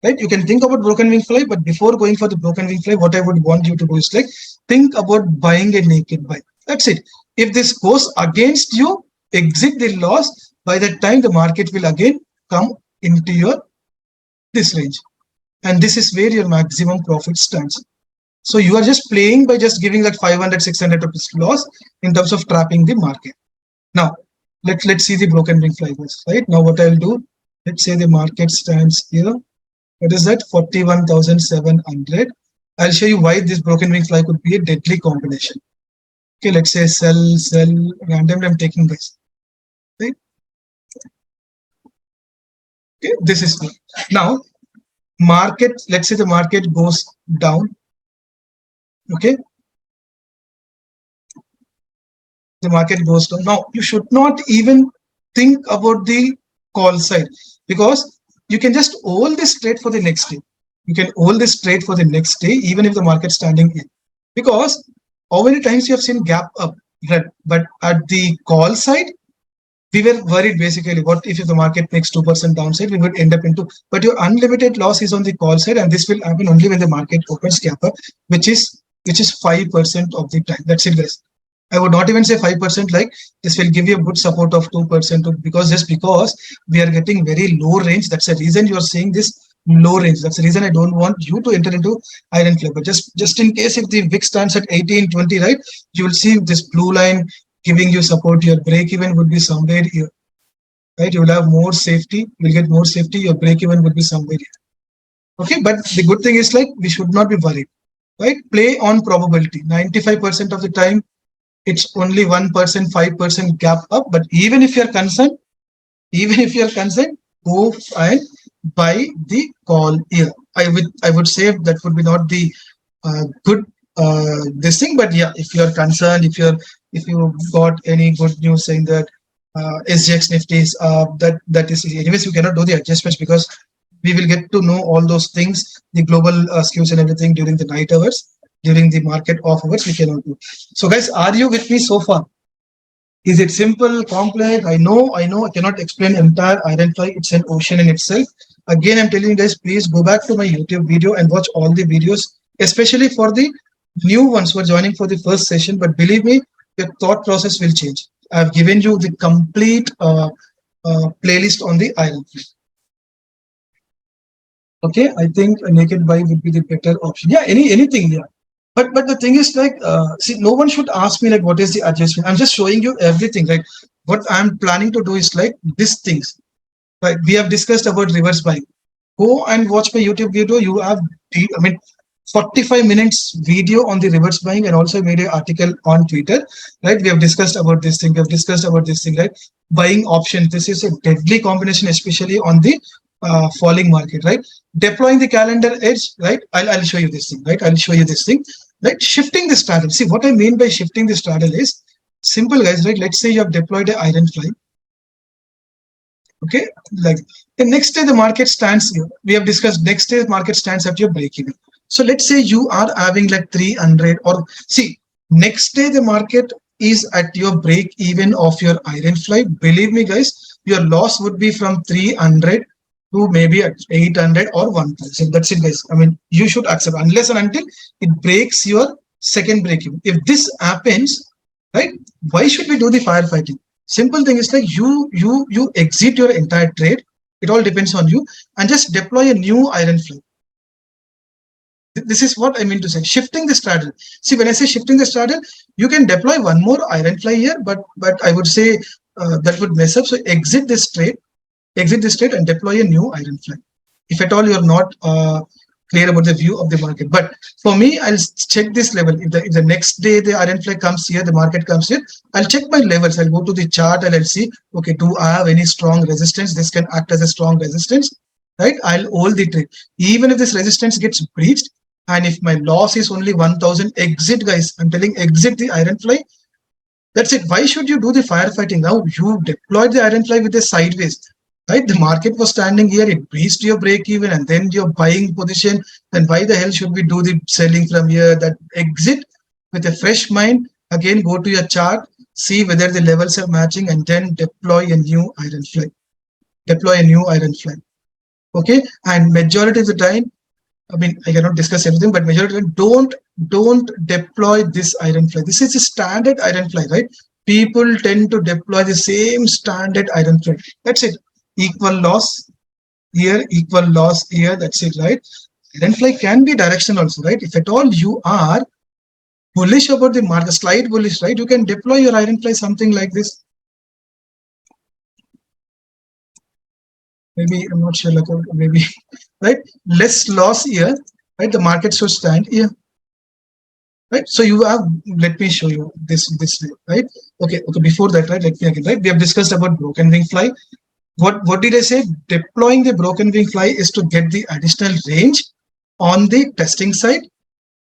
Right? You can think about broken wing fly, but before going for the broken wing fly, what I would want you to do is like think about buying a naked buy. That's it. If this goes against you, exit the loss. By that time, the market will again come into your this range, and this is where your maximum profit stands. So you are just playing by just giving that 500, 600 rupees loss in terms of trapping the market. Now, let's see the broken wing fly first, right? Now what I'll do, let's say the market stands here. What is that? 41,700. I'll show you why this broken wing fly could be a deadly combination. Okay, let's say sell, randomly I'm taking this. Right? Okay, this is good. Now, market, let's say the market goes down. Okay, the market goes down. Now you should not even think about the call side, because you can just hold this trade for the next day. You can hold this trade for the next day, even if the market standing in, because how many times you have seen gap up, right? But at the call side, we were worried basically, what if the market makes 2% downside, we would end up into, but your unlimited loss is on the call side, and this will happen only when the market opens gap up, which is 5% of the time. That's it, guys. I would not even say 5%, like this will give you a good support of 2%, because just because we are getting very low range, that's the reason you are seeing this low range. That's the reason I don't want you to enter into Ironfly. But just in case if the VIX stands at 1820, right, you will see this blue line giving you support. Your break even would be somewhere here, right? You will have more safety, you will get more safety, your break even would be somewhere here. Okay, but the good thing is like we should not be worried, right? Play on probability. 95% of the time it's only 1%, 5% gap up. But even if you're concerned, go and buy the call here. I would say that would be not the good this thing, but yeah, if you're concerned, if you got any good news saying that SGX Nifty is that is, anyways, you cannot do the adjustments, because we will get to know all those things, the global skews and everything during the night hours. During the market off hours, we cannot do. So guys, are you with me so far? Is it simple, complex? I know, I cannot explain entire Ironfly. It's an ocean in itself. Again, I'm telling you guys, please go back to my YouTube video and watch all the videos, especially for the new ones who are joining for the first session. But believe me, your thought process will change. I've given you the complete playlist on the Ironfly. Okay, I think a naked buy would be the better option. Yeah, anything. Yeah, but the thing is like, see, no one should ask me like what is the adjustment. I'm just showing you everything. Right, what I'm planning to do is like these things. Right, we have discussed about reverse buying. Go and watch my YouTube video. You have, I mean, 45 minutes video on the reverse buying, and also made an article on Twitter. Right, we have discussed about this thing. We have discussed about this thing. Right, buying options. This is a deadly combination, especially on the falling market. Right, deploying the calendar edge. Right, I'll show you this thing. Right, I'll show you this thing. Right, shifting the straddle. See what I mean by shifting the straddle is simple, guys. Right, let's say you have deployed an Ironfly. Okay, like the next day the market stands here. We have discussed next day market stands at your break even. So let's say you are having like 300, or see, next day the market is at your break even of your Ironfly. Believe me, guys, your loss would be from 300 to maybe at 800 or 1000. That's it, guys. I mean, you should accept unless and until it breaks your second break even. If this happens, right, why should we do the firefighting? Simple thing is like you exit your entire trade. It all depends on you, and just deploy a new Ironfly. This is what I mean to say. Shifting the straddle. See, when I say shifting the straddle, you can deploy one more Ironfly here, but I would say that would mess up. So exit this trade, and deploy a new Ironfly. If at all you're not clear about the view of the market. But for me, I'll check this level. If the next day the Ironfly comes here, the market comes here, I'll check my levels. I'll go to the chart and I'll see, okay, do I have any strong resistance? This can act as a strong resistance, right? I'll hold the trade. Even if this resistance gets breached, and if my loss is only 1000, exit, guys. I'm telling, exit the Ironfly. That's it. Why should you do the firefighting now? You deployed the Ironfly with a sideways. Right, the market was standing here, it breached your break even, and then your buying position. Then why the hell should we do the selling from here? That exit with a fresh mind. Again, go to your chart, see whether the levels are matching, and then deploy a new Ironfly. Deploy a new Ironfly. Okay, and majority of the time, I mean, I cannot discuss everything, but majority of the time, don't deploy this Ironfly. This is a standard Ironfly, right? People tend to deploy the same standard Ironfly. That's it. Equal loss here, equal loss here. That's it, right? Ironfly can be directional also, right? If at all you are bullish about the market, slight bullish, right? You can deploy your Ironfly something like this. Maybe I'm not sure, like maybe right. Less loss here, right? The market should stand here, right? So you have. Let me show you this way, right? Okay. Before that, right? Let me again, right? We have discussed about broken wing fly. What did I say? Deploying the broken wing fly is to get the additional range on the testing side,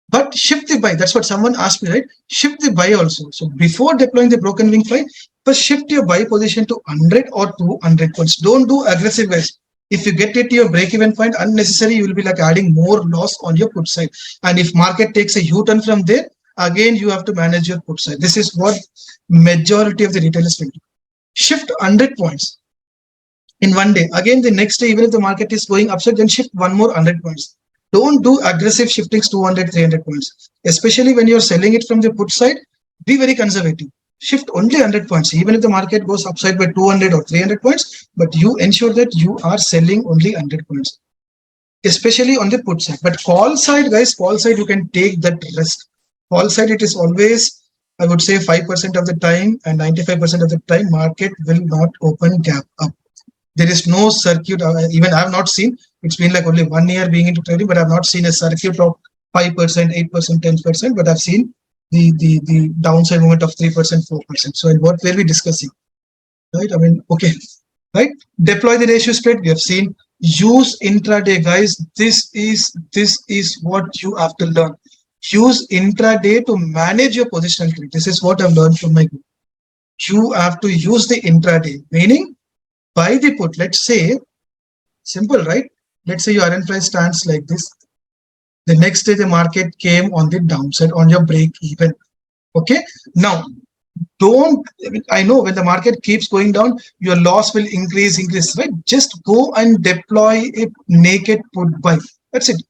but shift the buy. That's what someone asked me, right? Shift the buy also. So before deploying the broken wing fly, first shift your buy position to 100 or 200 points. Don't do aggressive, guys. If you get it to your break-even point unnecessary, you will be like adding more loss on your put side. And if market takes a U-turn from there, again you have to manage your put side. This is what majority of the retailers will do. Shift 100 points in one day. Again, the next day, even if the market is going upside, then shift one more 100 points. Don't do aggressive shiftings 200, 300 points. Especially when you're selling it from the put side, be very conservative. Shift only 100 points, even if the market goes upside by 200 or 300 points, but you ensure that you are selling only 100 points, especially on the put side. But call side, guys, call side, you can take that risk. Call side, it is always, I would say 5% of the time and 95% of the time, market will not open gap up. There is no circuit. Even I have not seen. It's been like only 1 year being into trading, but I've not seen a circuit of 5%, 8%, 10%. But I've seen the downside movement of 3%, 4%. So what were we discussing? Right? I mean, okay, right? Deploy the ratio spread. We have seen. Use intraday, guys. This is what you have to learn. Use intraday to manage your positional trade. This is what I've learned from my group. You have to use the intraday, meaning buy the put. Let's say, simple, right? Let's say your Ironfly stands like this. The next day, the market came on the downside on your break even. Okay. Now, don't, I know when the market keeps going down, your loss will increase, right? Just go and deploy a naked put buy. That's it.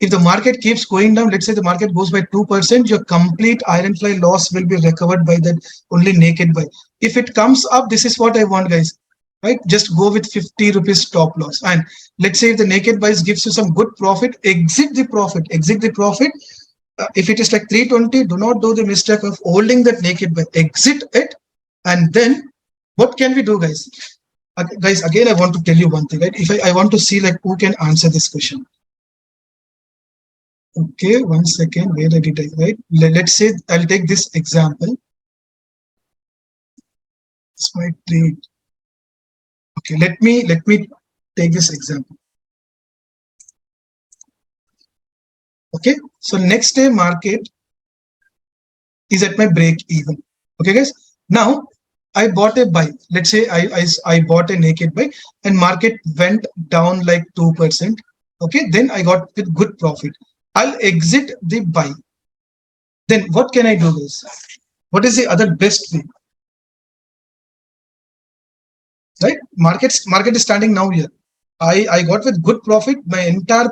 If the market keeps going down, let's say the market goes by 2%, your complete Ironfly loss will be recovered by that only naked buy. If it comes up, this is what I want, guys. Right? Just go with 50 rupees stop loss. And let's say if the naked buys gives you some good profit, exit the profit. Exit the profit. If it is like 320, do not do the mistake of holding that naked buy. Exit it. And then what can we do, guys? Guys, again, I want to tell you one thing, right? If I want to see like who can answer this question. Okay, 1 second. Where did I right? Let's say I'll take this example. This might trade. Okay, let me take this example. Okay, so next day market is at my break even. Okay, guys. Now I bought a buy. Let's say I bought a naked buy and market went down like 2%. Okay, then I got with good profit. I'll exit the buy. Then what can I do, guys? What is the other best way? Right? Market is standing now here. I got with good profit. My entire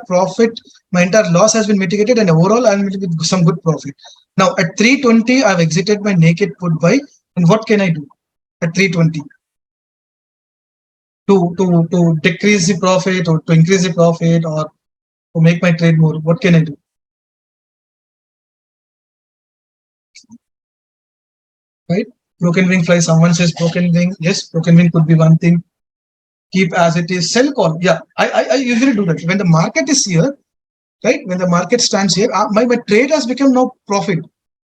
loss has been mitigated, and overall I'm with some good profit. Now at 320, I've exited my naked put buy, and what can I do at 320 to decrease the profit or to increase the profit or to make my trade more? What can I do? Right? Broken wing fly. Someone says broken wing. Yes, broken wing could be one thing. Keep as it is. Sell call. Yeah, I usually do that when the market is here. Right, when the market stands here, my trade has become now profit.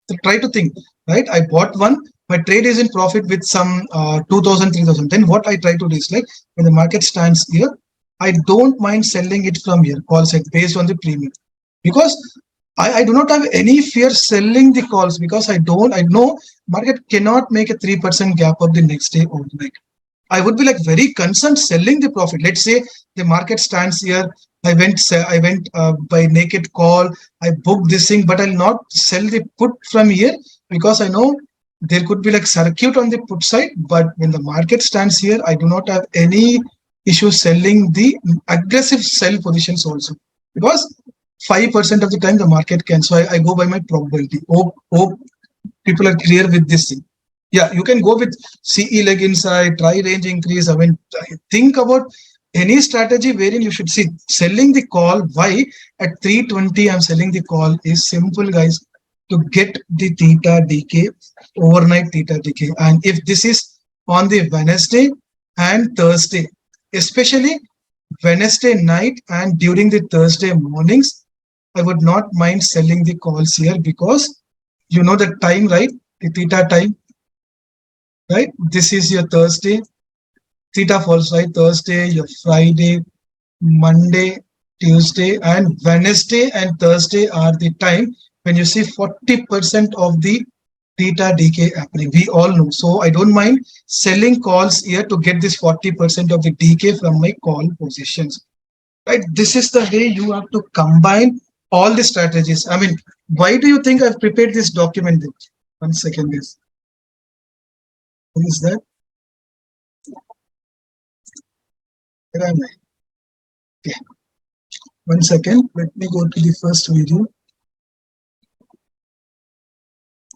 So try to think, right? I bought one, my trade is in profit with some 2,000, 3,000. Then what I try to do is like when the market stands here, I don't mind selling it from here, call set based on the premium, because I do not have any fear selling the calls, because I know market cannot make a 3% gap up the next day overnight. I would be like very concerned selling the profit. Let's say the market stands here. I went by naked call. I booked this thing, but I'll not sell the put from here because I know there could be like circuit on the put side. But when the market stands here, I do not have any issue selling the aggressive sell positions also, because 5% of the time the market can. So I go by my probability. Hope people are clear with this thing. Yeah, you can go with CE leg inside, try range increase. I mean, think about any strategy wherein you should see selling the call. Why at 320 I'm selling the call is simple, guys, to get the theta decay, overnight theta decay. And if this is on the Wednesday and Thursday, especially Wednesday night and during the Thursday mornings, I would not mind selling the calls here, because you know the time, right? The theta time. Right, this is your Thursday, theta falls, right? Thursday, your Friday, Monday, Tuesday, and Wednesday and Thursday are the time when you see 40% of the theta decay happening. We all know. So I don't mind selling calls here to get this 40% of the decay from my call positions. Right? This is the way you have to combine all the strategies. I mean, why do you think I've prepared this document? 1 second, guys. What is that? Where am I? Okay. 1 second. Let me go to the first video.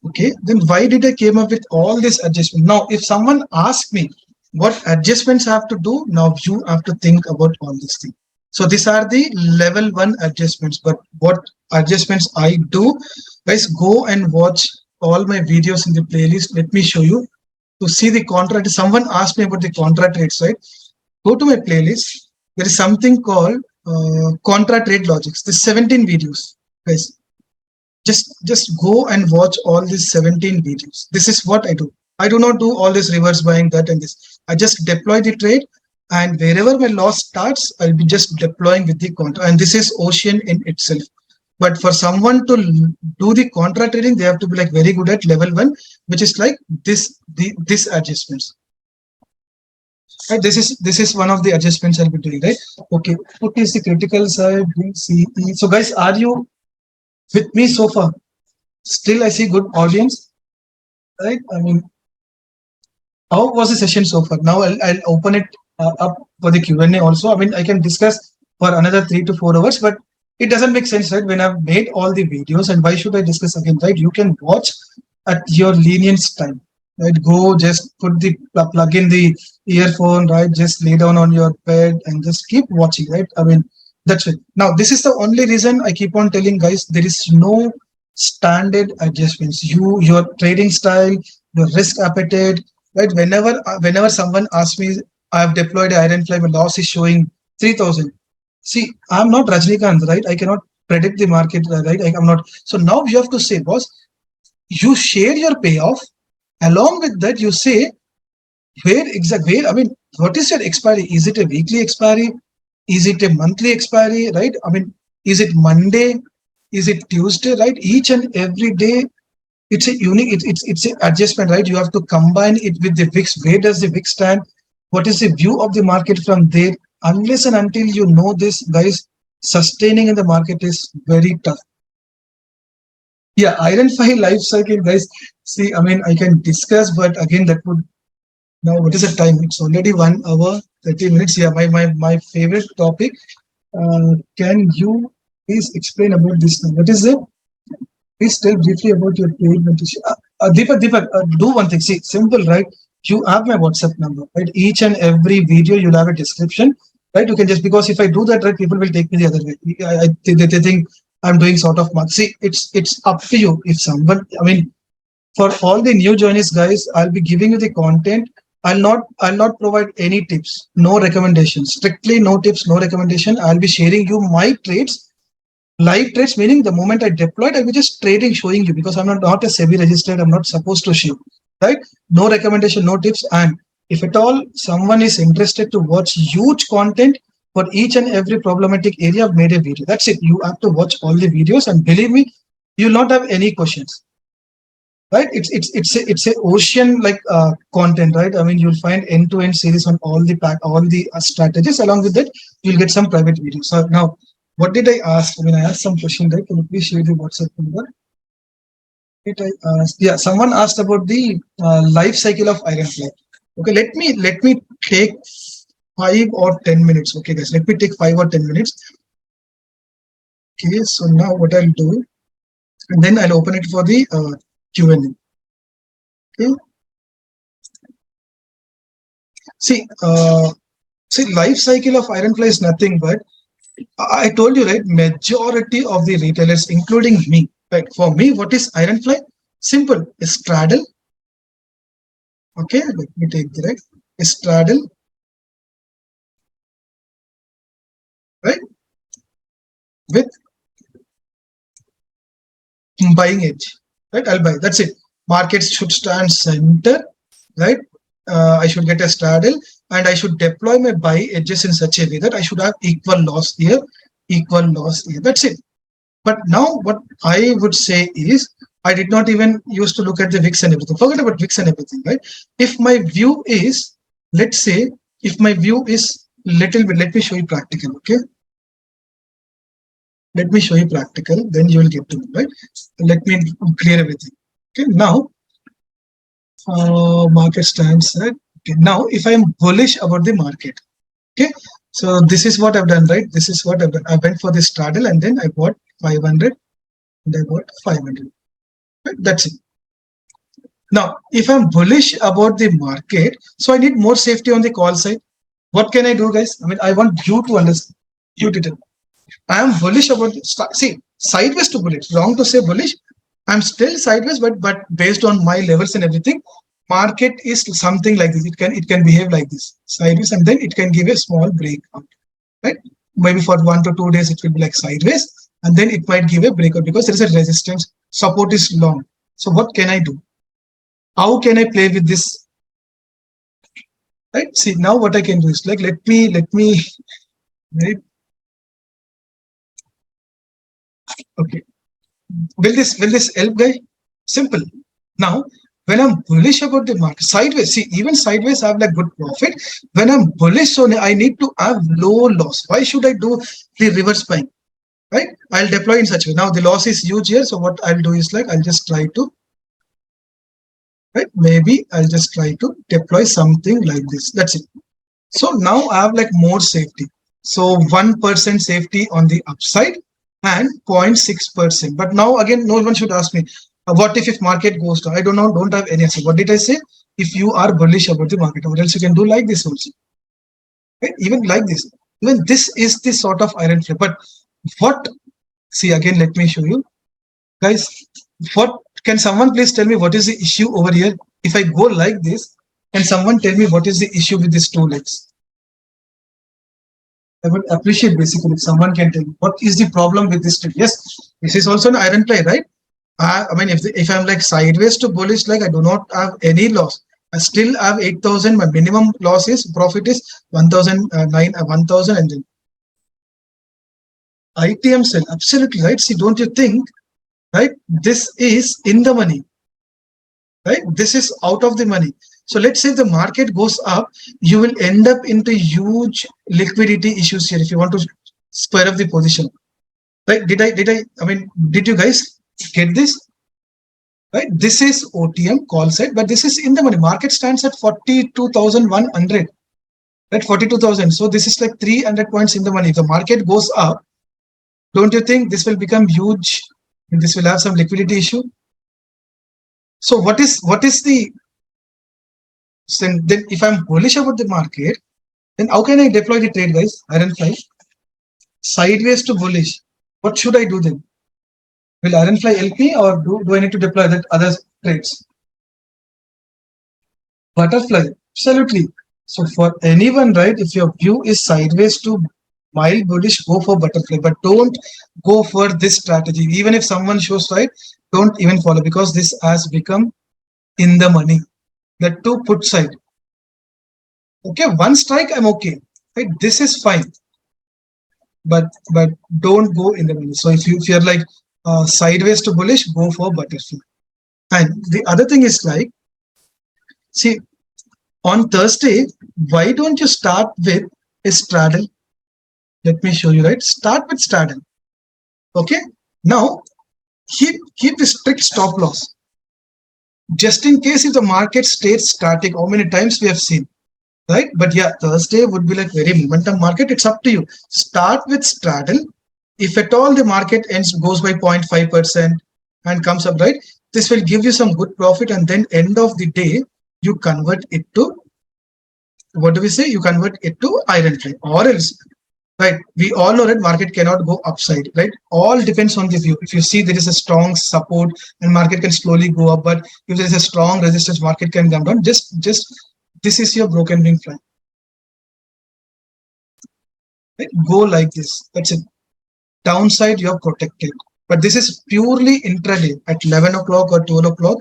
Okay. Then why did I came up with all this adjustment? Now, if someone asks me what adjustments I have to do, now you have to think about all this thing. So these are the level 1 adjustments. But what adjustments I do, guys, go and watch all my videos in the playlist. Let me show you. To see the Contra, someone asked me about the Contra trades, right? Go to my playlist. There is something called Contra trade logics. There's 17 videos, guys. Just go and watch all these 17 videos. This is what I do. I do not do all this reverse buying, that and this. I just deploy the trade, and wherever my loss starts, I'll be just deploying with the Contra. And this is ocean in itself. But for someone to do the Contra trading, they have to be like very good at level 1, which is like this adjustments. Right, this is one of the adjustments I'll be doing, right? Okay, what is the critical side? CE. So guys, are you with me so far? Still I see good audience, right? I mean, how was the session so far? Now I'll open it up for the Q&A also. I mean, I can discuss for another 3 to 4 hours, but it doesn't make sense, right? When I've made all the videos, and why should I discuss again, right? You can watch at your lenient time, right? Go just put the plug in the earphone, right? Just lay down on your bed and just keep watching, right? I mean, that's it. Now, this is the only reason I keep on telling guys, there is no standard adjustments. Your trading style, your risk appetite, right? Whenever someone asks me, I have deployed Ironfly, my loss is showing 3,000. See, I'm not Rajnikant, right? I cannot predict the market, right? I'm not. So now you have to say, boss, you share your payoff. Along with that, you say where, I mean, what is your expiry? Is it a weekly expiry? Is it a monthly expiry, right? I mean, is it Monday? Is it Tuesday, right? Each and every day, it's a unique, it's an adjustment, right? You have to combine it with the VIX. Where does the VIX stand? What is the view of the market from there? Unless and until you know this, guys, sustaining in the market is very tough. Yeah, Ironfly life cycle, guys. See, I mean, I can discuss, but again, that would now, what is the time? It's already 1 hour, 30 minutes. Yeah, my favorite topic. Can you please explain about this now? What is it? Please tell briefly about your paid mentorship. Deepak, do one thing. See, simple, right? You have my WhatsApp number, right? Each and every video, you'll have a description, right? You can just, because if I do that, right, people will take me the other way. They think I'm doing sort of mark. See, it's up to you. If someone, I mean, for all the new joiners, guys, I'll be giving you the content. I'll not provide any tips, no recommendations, strictly no tips, no recommendation. I'll be sharing you my trades, live trades, meaning the moment I deployed, I'll be just trading, showing you, because I'm not a SEBI registered, I'm not supposed to show, right? No recommendation, no tips. And if at all someone is interested to watch huge content for each and every problematic area, I've made a video. That's it. You have to watch all the videos, and believe me, you'll not have any questions, right? It's a ocean like content, right? I mean, you'll find end-to-end series on all the strategies. Along with that, you'll get some private videos. So now, what did I ask? I mean, I asked some question, right? Can you please share the WhatsApp number? Did I ask? Yeah, someone asked about the life cycle of Ironfly. Okay, let me take 5 or 10 minutes. Okay, guys, let me take 5 or 10 minutes. Okay, so now what I'll do, and then I'll open it for the Q&A. Okay. See, life cycle of Ironfly is nothing but, I told you, right? Majority of the retailers, including me, right? For me, what is Ironfly? Simple. A straddle. Okay, let me take the right. A straddle, right? With buying edge, right? I'll buy. That's it. Markets should stand center, right? I should get a straddle, and I should deploy my buy edges in such a way that I should have equal loss here, equal loss here. That's it. But now what I would say is, I did not even used to look at the VIX and everything. Forget about VIX and everything, right? If my view is, let's say, if my view is little bit, let me show you practical, okay? Let me show you practical, then you will get to know, right? Let me clear everything. Okay, now market stands, right? Okay, now if I am bullish about the market, okay, so this is what I've done, right? This is what I've done. I went for this straddle, and then I bought 500, and I bought 500. Right? That's it. Now, if I'm bullish about the market, so I need more safety on the call side. What can I do, guys? I mean, I want you to understand. You did it. I am bullish about see, sideways to bullish. Wrong to say bullish. I'm still sideways, but based on my levels and everything, market is something like this. It can behave like this, sideways, and then it can give a small breakout, right? Maybe for 1 to 2 days it will be like sideways, and then it might give a breakout because there is a resistance. Support is long. So what can I do? How can I play with this? Right? See, now what I can do is like, let me right? Okay. Will this help, guy? Simple. Now, when I'm bullish about the market, sideways, see, even sideways I have like good profit. When I'm bullish, so I need to have low loss. Why should I do the reverse buying? Right? I'll deploy in such a way. Now the loss is huge here. So what I'll do is like, I'll just try to right? Maybe I'll just try to deploy something like this. That's it. So now I have like more safety. So 1% safety on the upside and 0.6%. But now again, no one should ask me, what if market goes down? I don't know, don't have any answer. What did I say? If you are bullish about the market, or else you can do like this also. Right? Even like this. Even this is the sort of iron flip. But what, see again, let me show you. Guys, what can someone please tell me what is the issue over here? If I go like this, can someone tell me what is the issue with these two legs? I would appreciate basically if someone can tell me what is the problem with this trade. Yes, this is also an iron play, right? I mean, if I'm like sideways to bullish, like I do not have any loss. I still have 8,000. My minimum loss is profit is 1,000 and then ITM sell. Absolutely right. See, don't you think, right? This is in the money, right? This is out of the money. So let's say the market goes up, you will end up into huge liquidity issues here if you want to square up the position. Right? Did you guys get this? Right? This is OTM call set, but this is in the money. Market stands at 42,100. Right? 42,000. So this is like 300 points in the money. If the market goes up, don't you think this will become huge? And this will have some liquidity issue. So what is the then if I'm bullish about the market, then how can I deploy the trade, guys? Ironfly sideways to bullish. What should I do then? Will Ironfly help me, or do I need to deploy that other trades? Butterfly, absolutely. So for anyone, right, if your view is sideways to mild bullish, go for butterfly, but don't go for this strategy. Even if someone shows right, don't even follow, because this has become in the money. The two put side. Okay, one strike, I'm okay. Right, this is fine, but don't go in the money. So if you're like sideways to bullish, go for butterfly. And the other thing is like, see, on Thursday, why don't you start with a straddle? Let me show you, right? Start with straddle. Okay. Now, keep the strict stop loss. Just in case if the market stays static, how many times we have seen, right? But yeah, Thursday would be like very momentum market. It's up to you. Start with straddle. If at all the market goes by 0.5% and comes up, right? This will give you some good profit, and then end of the day, you convert it to, what do we say? You convert it to Ironfly, or else, right? We all know that market cannot go upside, right? All depends on the view. If you see there is a strong support and market can slowly go up, but if there is a strong resistance, market can come down. Just this is your broken wing fly. Right? Go like this. That's it. Downside, you're protected. But this is purely intraday at 11 o'clock or 12 o'clock.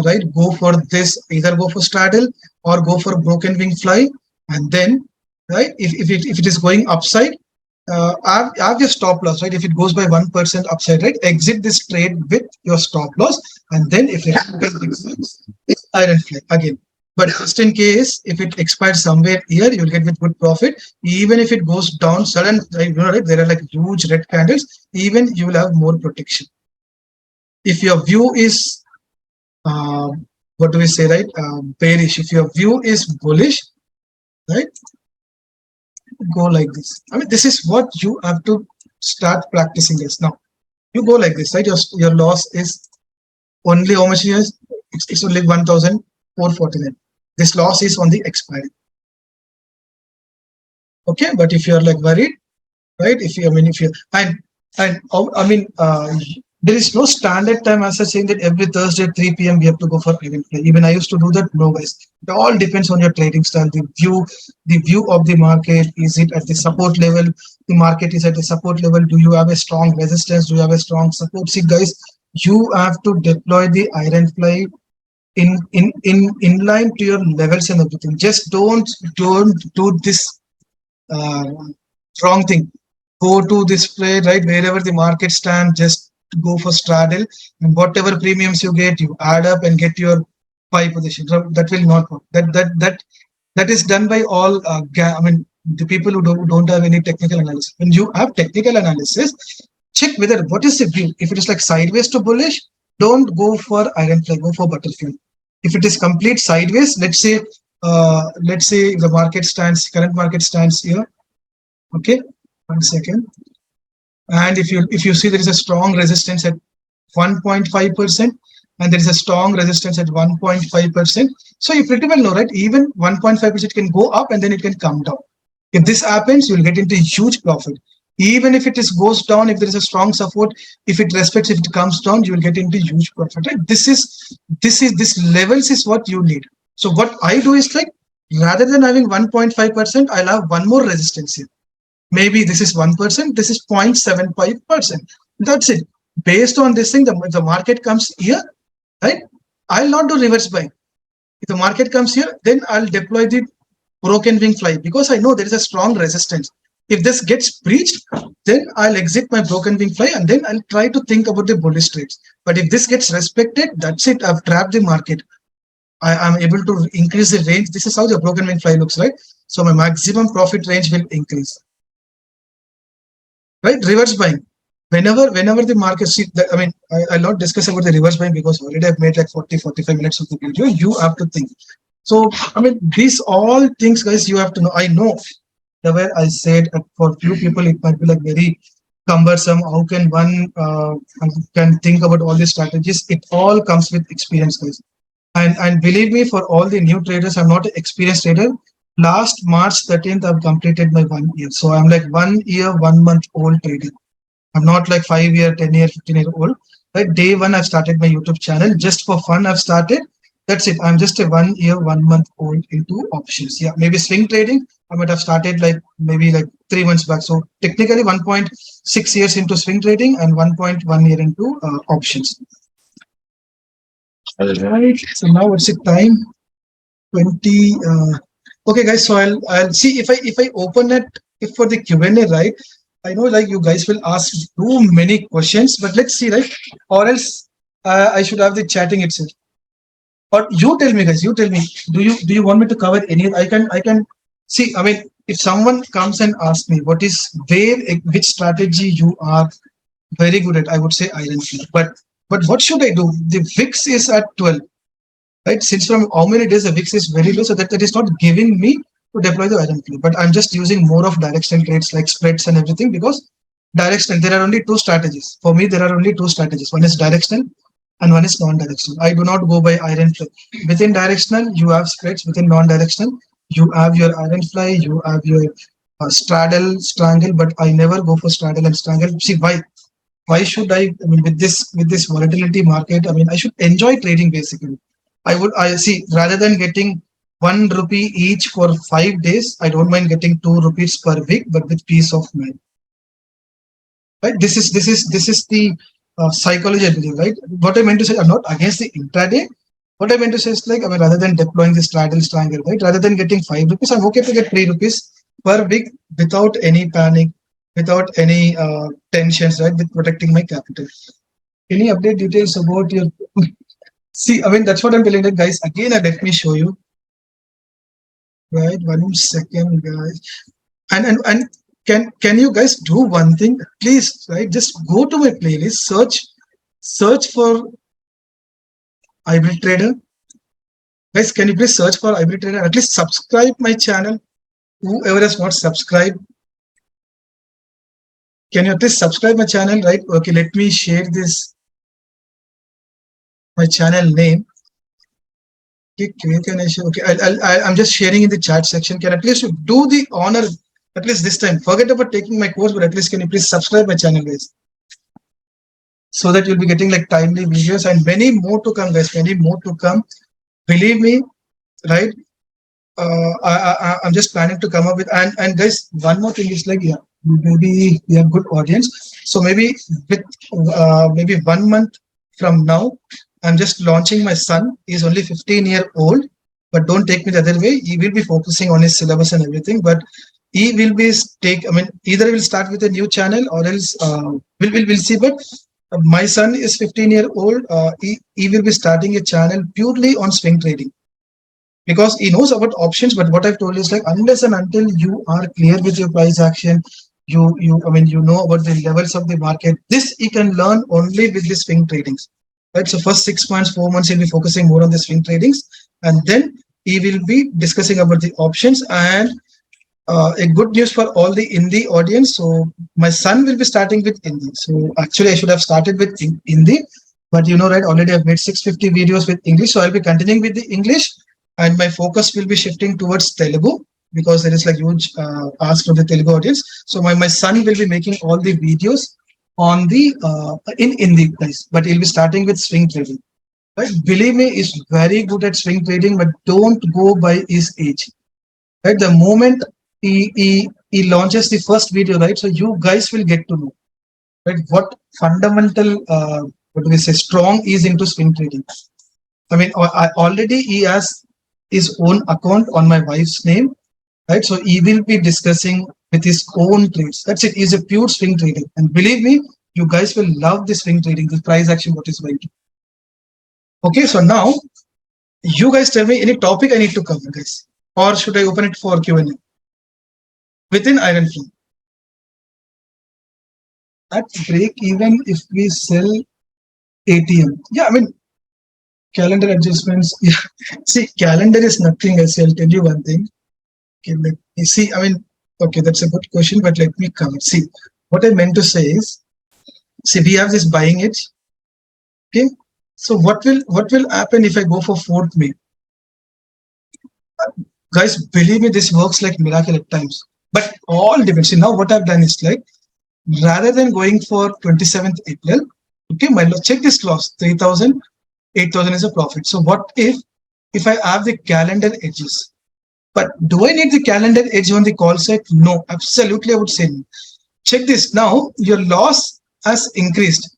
Right? Go for this. Either go for straddle or go for broken wing fly, and then, right, if it is going upside, have your stop loss, right? If it goes by 1% upside, right, exit this trade with your stop loss, and then if it exits, Ironfly again. But just in case if it expires somewhere here, you'll get with good profit. Even if it goes down sudden, right, right, there are like huge red candles, even you will have more protection. If your view is what do we say, right, bearish, if your view is bullish, right, go like this. I mean, this is what you have to start practicing this. Now you go like this, right? Your loss is only how much is? It's only 1,449. This loss is on the expiry. Okay, but if you're like worried, right, if you there is no standard time as such saying that every Thursday at 3 p.m. we have to go for Ironfly. Even I used to do that. No, guys. It all depends on your trading style. The view of the market. Is it at the support level? The market is at the support level. Do you have a strong resistance? Do you have a strong support? See, guys, you have to deploy the Ironfly in line to your levels and everything. Just don't do this wrong thing. Go to display, right, wherever the market stands, just go for straddle, and whatever premiums you get, you add up and get your buy position. That will not work. That is done by all the people who don't have any technical analysis. When you have technical analysis, check whether what is the view. If it is like sideways to bullish, don't go for Ironfly, go for butterfly. If it is complete sideways, let's say the market stands, current market stands here. Okay, 1 second. And if you see there is a strong resistance at 1.5% and there is a strong resistance at 1.5%. So you pretty well know, right? Even 1.5% can go up and then it can come down. If this happens, you'll get into huge profit. Even if it is goes down, if there is a strong support, if it respects, if it comes down, you will get into huge profit. Right? This levels is what you need. So what I do is like, rather than having 1.5%, I'll have one more resistance here. Maybe this is 1%, this is 0.75%. That's it. Based on this thing, the market comes here, right? I'll not do reverse buying. If the market comes here, then I'll deploy the broken wing fly because I know there is a strong resistance. If this gets breached, then I'll exit my broken wing fly and then I'll try to think about the bullish trades. But if this gets respected, that's it. I've trapped the market. I am able to increase the range. This is how the broken wing fly looks, right? So my maximum profit range will increase. Right? Reverse buying. Whenever the market see that, I mean, I'll not discuss about the reverse buying because already I've made like 40-45 minutes of the video. You have to think. So I mean, these all things, guys, you have to know. I know the way I said for few people it might be like very cumbersome. How can one can think about all these strategies? It all comes with experience, guys. And believe me, for all the new traders, I'm not an experienced trader. Last March 13th, I've completed my 1 year. So I'm like 1 year, 1 month old trader. I'm not like 5 year, 10 year, 15 year old. Right? Day one, I've started my YouTube channel just for fun. I've started. That's it. I'm just a 1 year, 1 month old into options. Yeah, maybe swing trading. I might have started like maybe like 3 months back. So technically 1.6 years into swing trading and 1.1 year into options. All right. So now what's the time? 20. Okay, guys. So I'll see if I open it if for the Q&A, right? I know like you guys will ask too many questions, but let's see, right? Or else I should have the chatting itself. Or you tell me, guys. You tell me. Do you want me to cover any? I can see. I mean, if someone comes and asks me what is which strategy you are very good at, I would say Ironfly. But what should I do? The VIX is at 12. Right, since from how many days the VIX is very low, so that is not giving me to deploy the Ironfly. But I'm just using more of directional trades like spreads and everything because directional, there are only two strategies. For me, there are only two strategies. One is directional and one is non-directional. I do not go by Ironfly. Within directional, you have spreads. Within non-directional, you have your Ironfly, you have your straddle, strangle, but I never go for straddle and strangle. See, why should I mean, with this volatility market, I mean, I should enjoy trading basically. I see, rather than getting 1 rupee each for 5 days, I don't mind getting 2 rupees per week, but with peace of mind. Right? This is the psychology, I believe. Right? What I meant to say, I'm not against the intraday. What I meant to say is like, I mean, rather than deploying the straddle strangle, right? Rather than getting 5 rupees, I'm okay to get 3 rupees per week without any panic, without any tensions, right? With protecting my capital. Any update details about your? See, I mean, that's what I'm telling you, guys. Again, let me show you. Right, 1 second, guys. And can you guys do one thing, please? Right, just go to my playlist, search for hybrid trader. Guys, can you please search for hybrid trader? At least subscribe my channel. Whoever has not subscribed, can you at least subscribe my channel? Right? Okay, let me share this. My channel name. Okay, I'm just sharing in the chat section. Can at least you do the honor at least this time? Forget about taking my course, but at least can you please subscribe my channel, guys, so that you'll be getting like timely videos and many more to come, guys. Many more to come. Believe me, right? I'm just planning to come up with and guys, one more thing is like, yeah, maybe we have good audience, so maybe with maybe 1 month from now, I'm just launching my son. He's only 15-year-old, but don't take me the other way. He will be focusing on his syllabus and everything, but he will be either he will start with a new channel or else we'll see. But my son is 15-year-old. He will be starting a channel purely on swing trading because he knows about options. But what I've told is like, unless and until you are clear with your price action, you know about the levels of the market. This he can learn only with the swing tradings. right? So first 6 months, 4 months, he'll be focusing more on the swing tradings, and then he will be discussing about the options. And a good news for all the Hindi audience. So my son will be starting with Hindi. So actually, I should have started with Hindi, but right? Already I've made 650 videos with English, so I'll be continuing with the English, and my focus will be shifting towards Telugu because there is like huge ask from the Telugu audience. So my son will be making all the videos on the in Hindi, guys, but he'll be starting with swing trading. Right? Believe me, is very good at swing trading, but don't go by his age. Right? The moment he launches the first video, right? So you guys will get to know, right? What fundamental, what do we say, strong is into swing trading. I mean, already he has his own account on my wife's name, right? So he will be discussing with his own trades. That's it. He's a pure swing trader, and believe me, you guys will love the swing trading. The price action, what is going to. Okay, so now you guys tell me any topic I need to cover, guys, or should I open it for Q&A? Within Ironfly, at break even if we sell ATM. Yeah, I mean, calendar adjustments. Yeah, see, calendar is nothing else. I'll tell you one thing. Okay, let me see. I mean, okay, that's a good question, but let me cover. See, what I meant to say is, see, we have this buying edge. Okay, so what will happen if I go for 4th May? Guys, believe me, this works like miracle at times. But all depends. See, now what I've done is like, rather than going for 27th April, okay, check this loss, 3,000, 8,000 is a profit. So what if I have the calendar edges? But do I need the calendar edge on the call side? No, absolutely, I would say no. Check this. Now your loss has increased,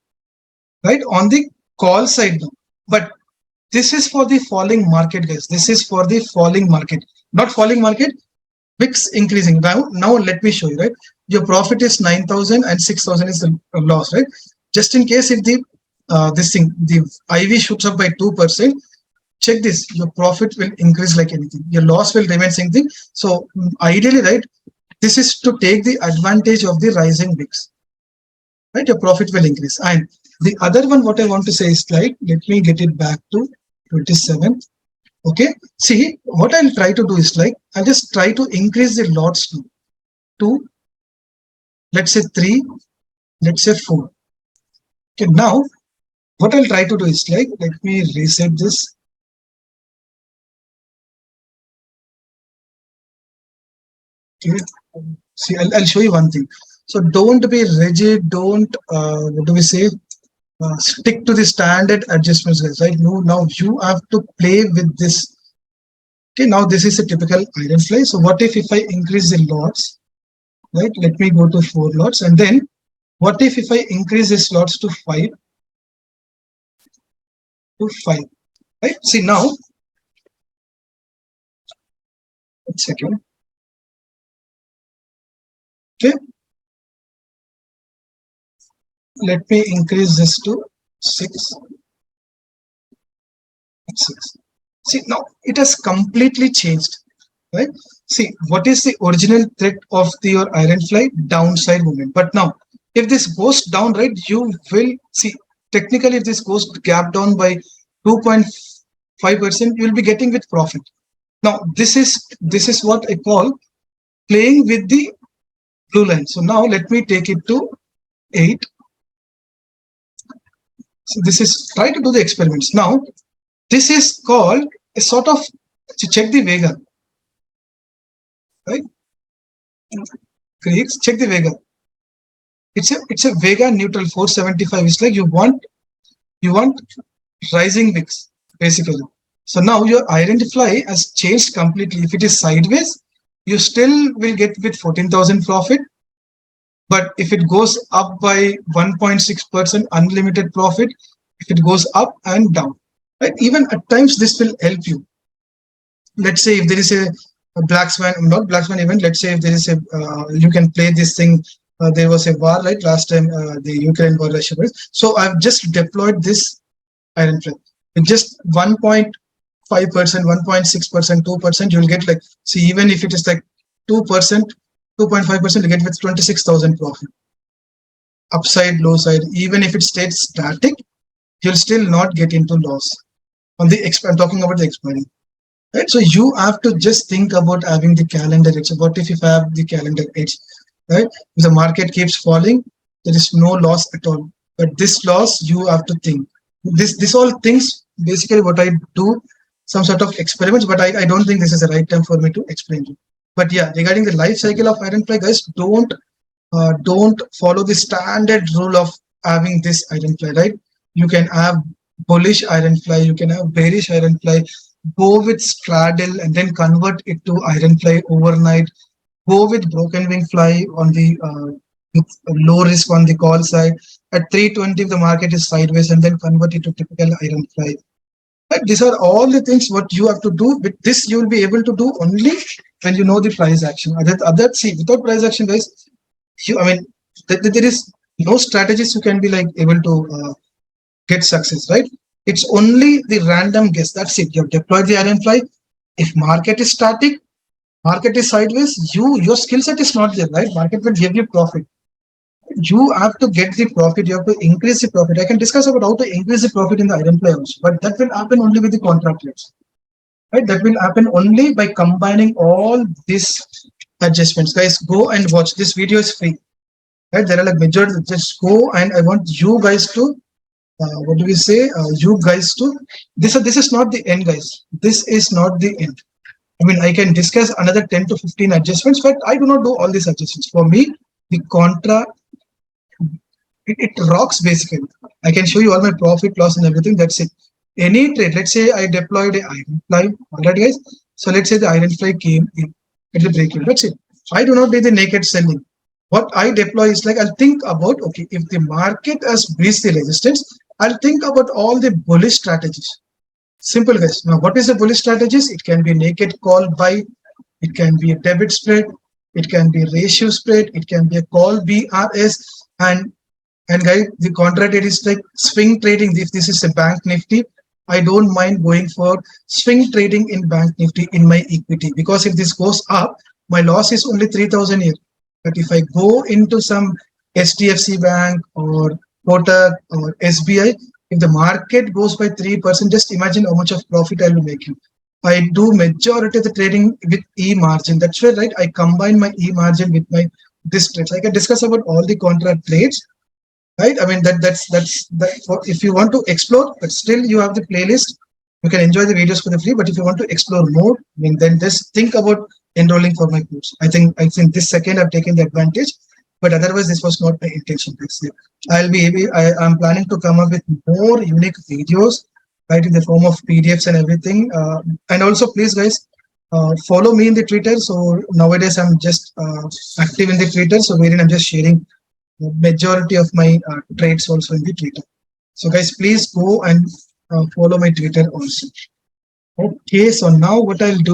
right, on the call side now. But this is for the falling market, guys. This is for the falling market, not falling market. VIX increasing. Now let me show you, right? Your profit is 9,000 and 6,000 is the loss, right? Just in case if the the IV shoots up by 2%, check this, your profit will increase like anything. Your loss will remain same thing. So ideally, right, this is to take the advantage of the rising VIX, right? Your profit will increase. And the other one, what I want to say is like, let me get it back to 27. Okay, see, what I'll try to do is like, I'll just try to increase the lots to let's say 3, let's say 4. Okay, now what I'll try to do is like, let me reset this. Okay, see, I'll show you one thing. So don't be rigid, don't what do we say, stick to the standard adjustments, guys, right? No, now you have to play with this. Okay, now this is a typical Ironfly. So what if I increase the lots, right? Let me go to 4 lots, and then what if I increase the slots to 5, right? See, now, one second. Okay, let me increase this to 6. See, now it has completely changed, right? See, what is the original threat of your Ironfly? Downside movement. But now, if this goes down, right, you will see, technically, if this goes gap down by 2.5%, you will be getting with profit. Now, this is what I call playing with the blue line. So now let me take it to 8. So this is, try to do the experiments. Now, this is called a sort of, to check the Vega, right? Greeks, check the Vega. It's a Vega neutral 475. It's like you want rising VIX basically. So now your Ironfly has changed completely. If it is sideways, you still will get with 14,000 profit. But if it goes up by 1.6% unlimited profit, if it goes up and down, right? Even at times this will help you. Let's say if there is a black swan, not black swan event, let's say if there is a, you can play this thing. There was a war, right? Last time, the Ukraine war, Russia. So I've just deployed this Ironfly with just 1.5%, 1.6%, 2%. You'll get like, see, even if it is like 2%, 2.5%, you get with 26,000 profit. Upside, low side, even if it stays static, you'll still not get into loss on the I'm talking about the expiry. Right, so you have to just think about having the calendar edge. What if you have the calendar edge, right? If the market keeps falling, there is no loss at all. But this loss, you have to think. This all things basically what I do, some sort of experiments, but I don't think this is the right time for me to explain you. But yeah, regarding the life cycle of Ironfly, guys, don't follow the standard rule of having this Ironfly, right? You can have bullish Ironfly, you can have bearish Ironfly, go with straddle and then convert it to Ironfly overnight, go with broken wing fly on the with low risk on the call side. At 320, if the market is sideways, and then convert it to typical Ironfly. Right? These are all the things what you have to do. With this, you will be able to do only when you know the price action. See, without price action, guys, I mean, there is no strategies you can be like able to get success, right? It's only the random guess. That's it. You've deployed the Ironfly. If market is static, market is sideways, your skill set is not there, right? Market will give you profit. You have to get the profit. You have to increase the profit. I can discuss about how to increase the profit in the Ironfly also, but that will happen only with the contract trades, right? That will happen only by combining all these adjustments. Guys, go and watch. This video is free. Right, there are like majority. Just go and I want you guys to what do we say? You guys to this is not the end, guys. This is not the end. I mean, I can discuss another 10 to 15 adjustments, but I do not do all these adjustments. For me, the contra it rocks basically. I can show you all my profit loss and everything. That's it. Any trade. Let's say I deployed a Ironfly. Alright, guys. So let's say the Ironfly came in at the break even. That's it. I do not do the naked selling. What I deploy is like I'll think about, okay, if the market has breached the resistance, I'll think about all the bullish strategies. Simple, guys. Now, what is the bullish strategies? It can be naked call buy, it can be a debit spread, it can be a ratio spread, it can be a call BRS, and guys, the contract it is like swing trading. If this is a bank nifty, I don't mind going for swing trading in bank nifty in my equity, because if this goes up, my loss is only 3,000 here. But if I go into some HDFC Bank or Kotak or SBI, if the market goes by 3%, just imagine how much of profit I will be making. I do majority of the trading with E margin. That's why, right? I combine my E margin with my this trades. I can discuss about all the contract trades, right? I mean that's for if you want to explore, but still you have the playlist. You can enjoy the videos for the free. But if you want to explore more, I mean, then just think about enrolling for my course. I think this second I've taken the advantage, but otherwise this was not my intention. I'm planning to come up with more unique videos, right, in the form of PDFs and everything. And also, please, guys, follow me in the Twitter. So nowadays I'm just active in the Twitter, so wherein I'm just sharing the majority of my trades also in the Twitter. So guys, please go and follow my Twitter also. Okay, so now what I'll do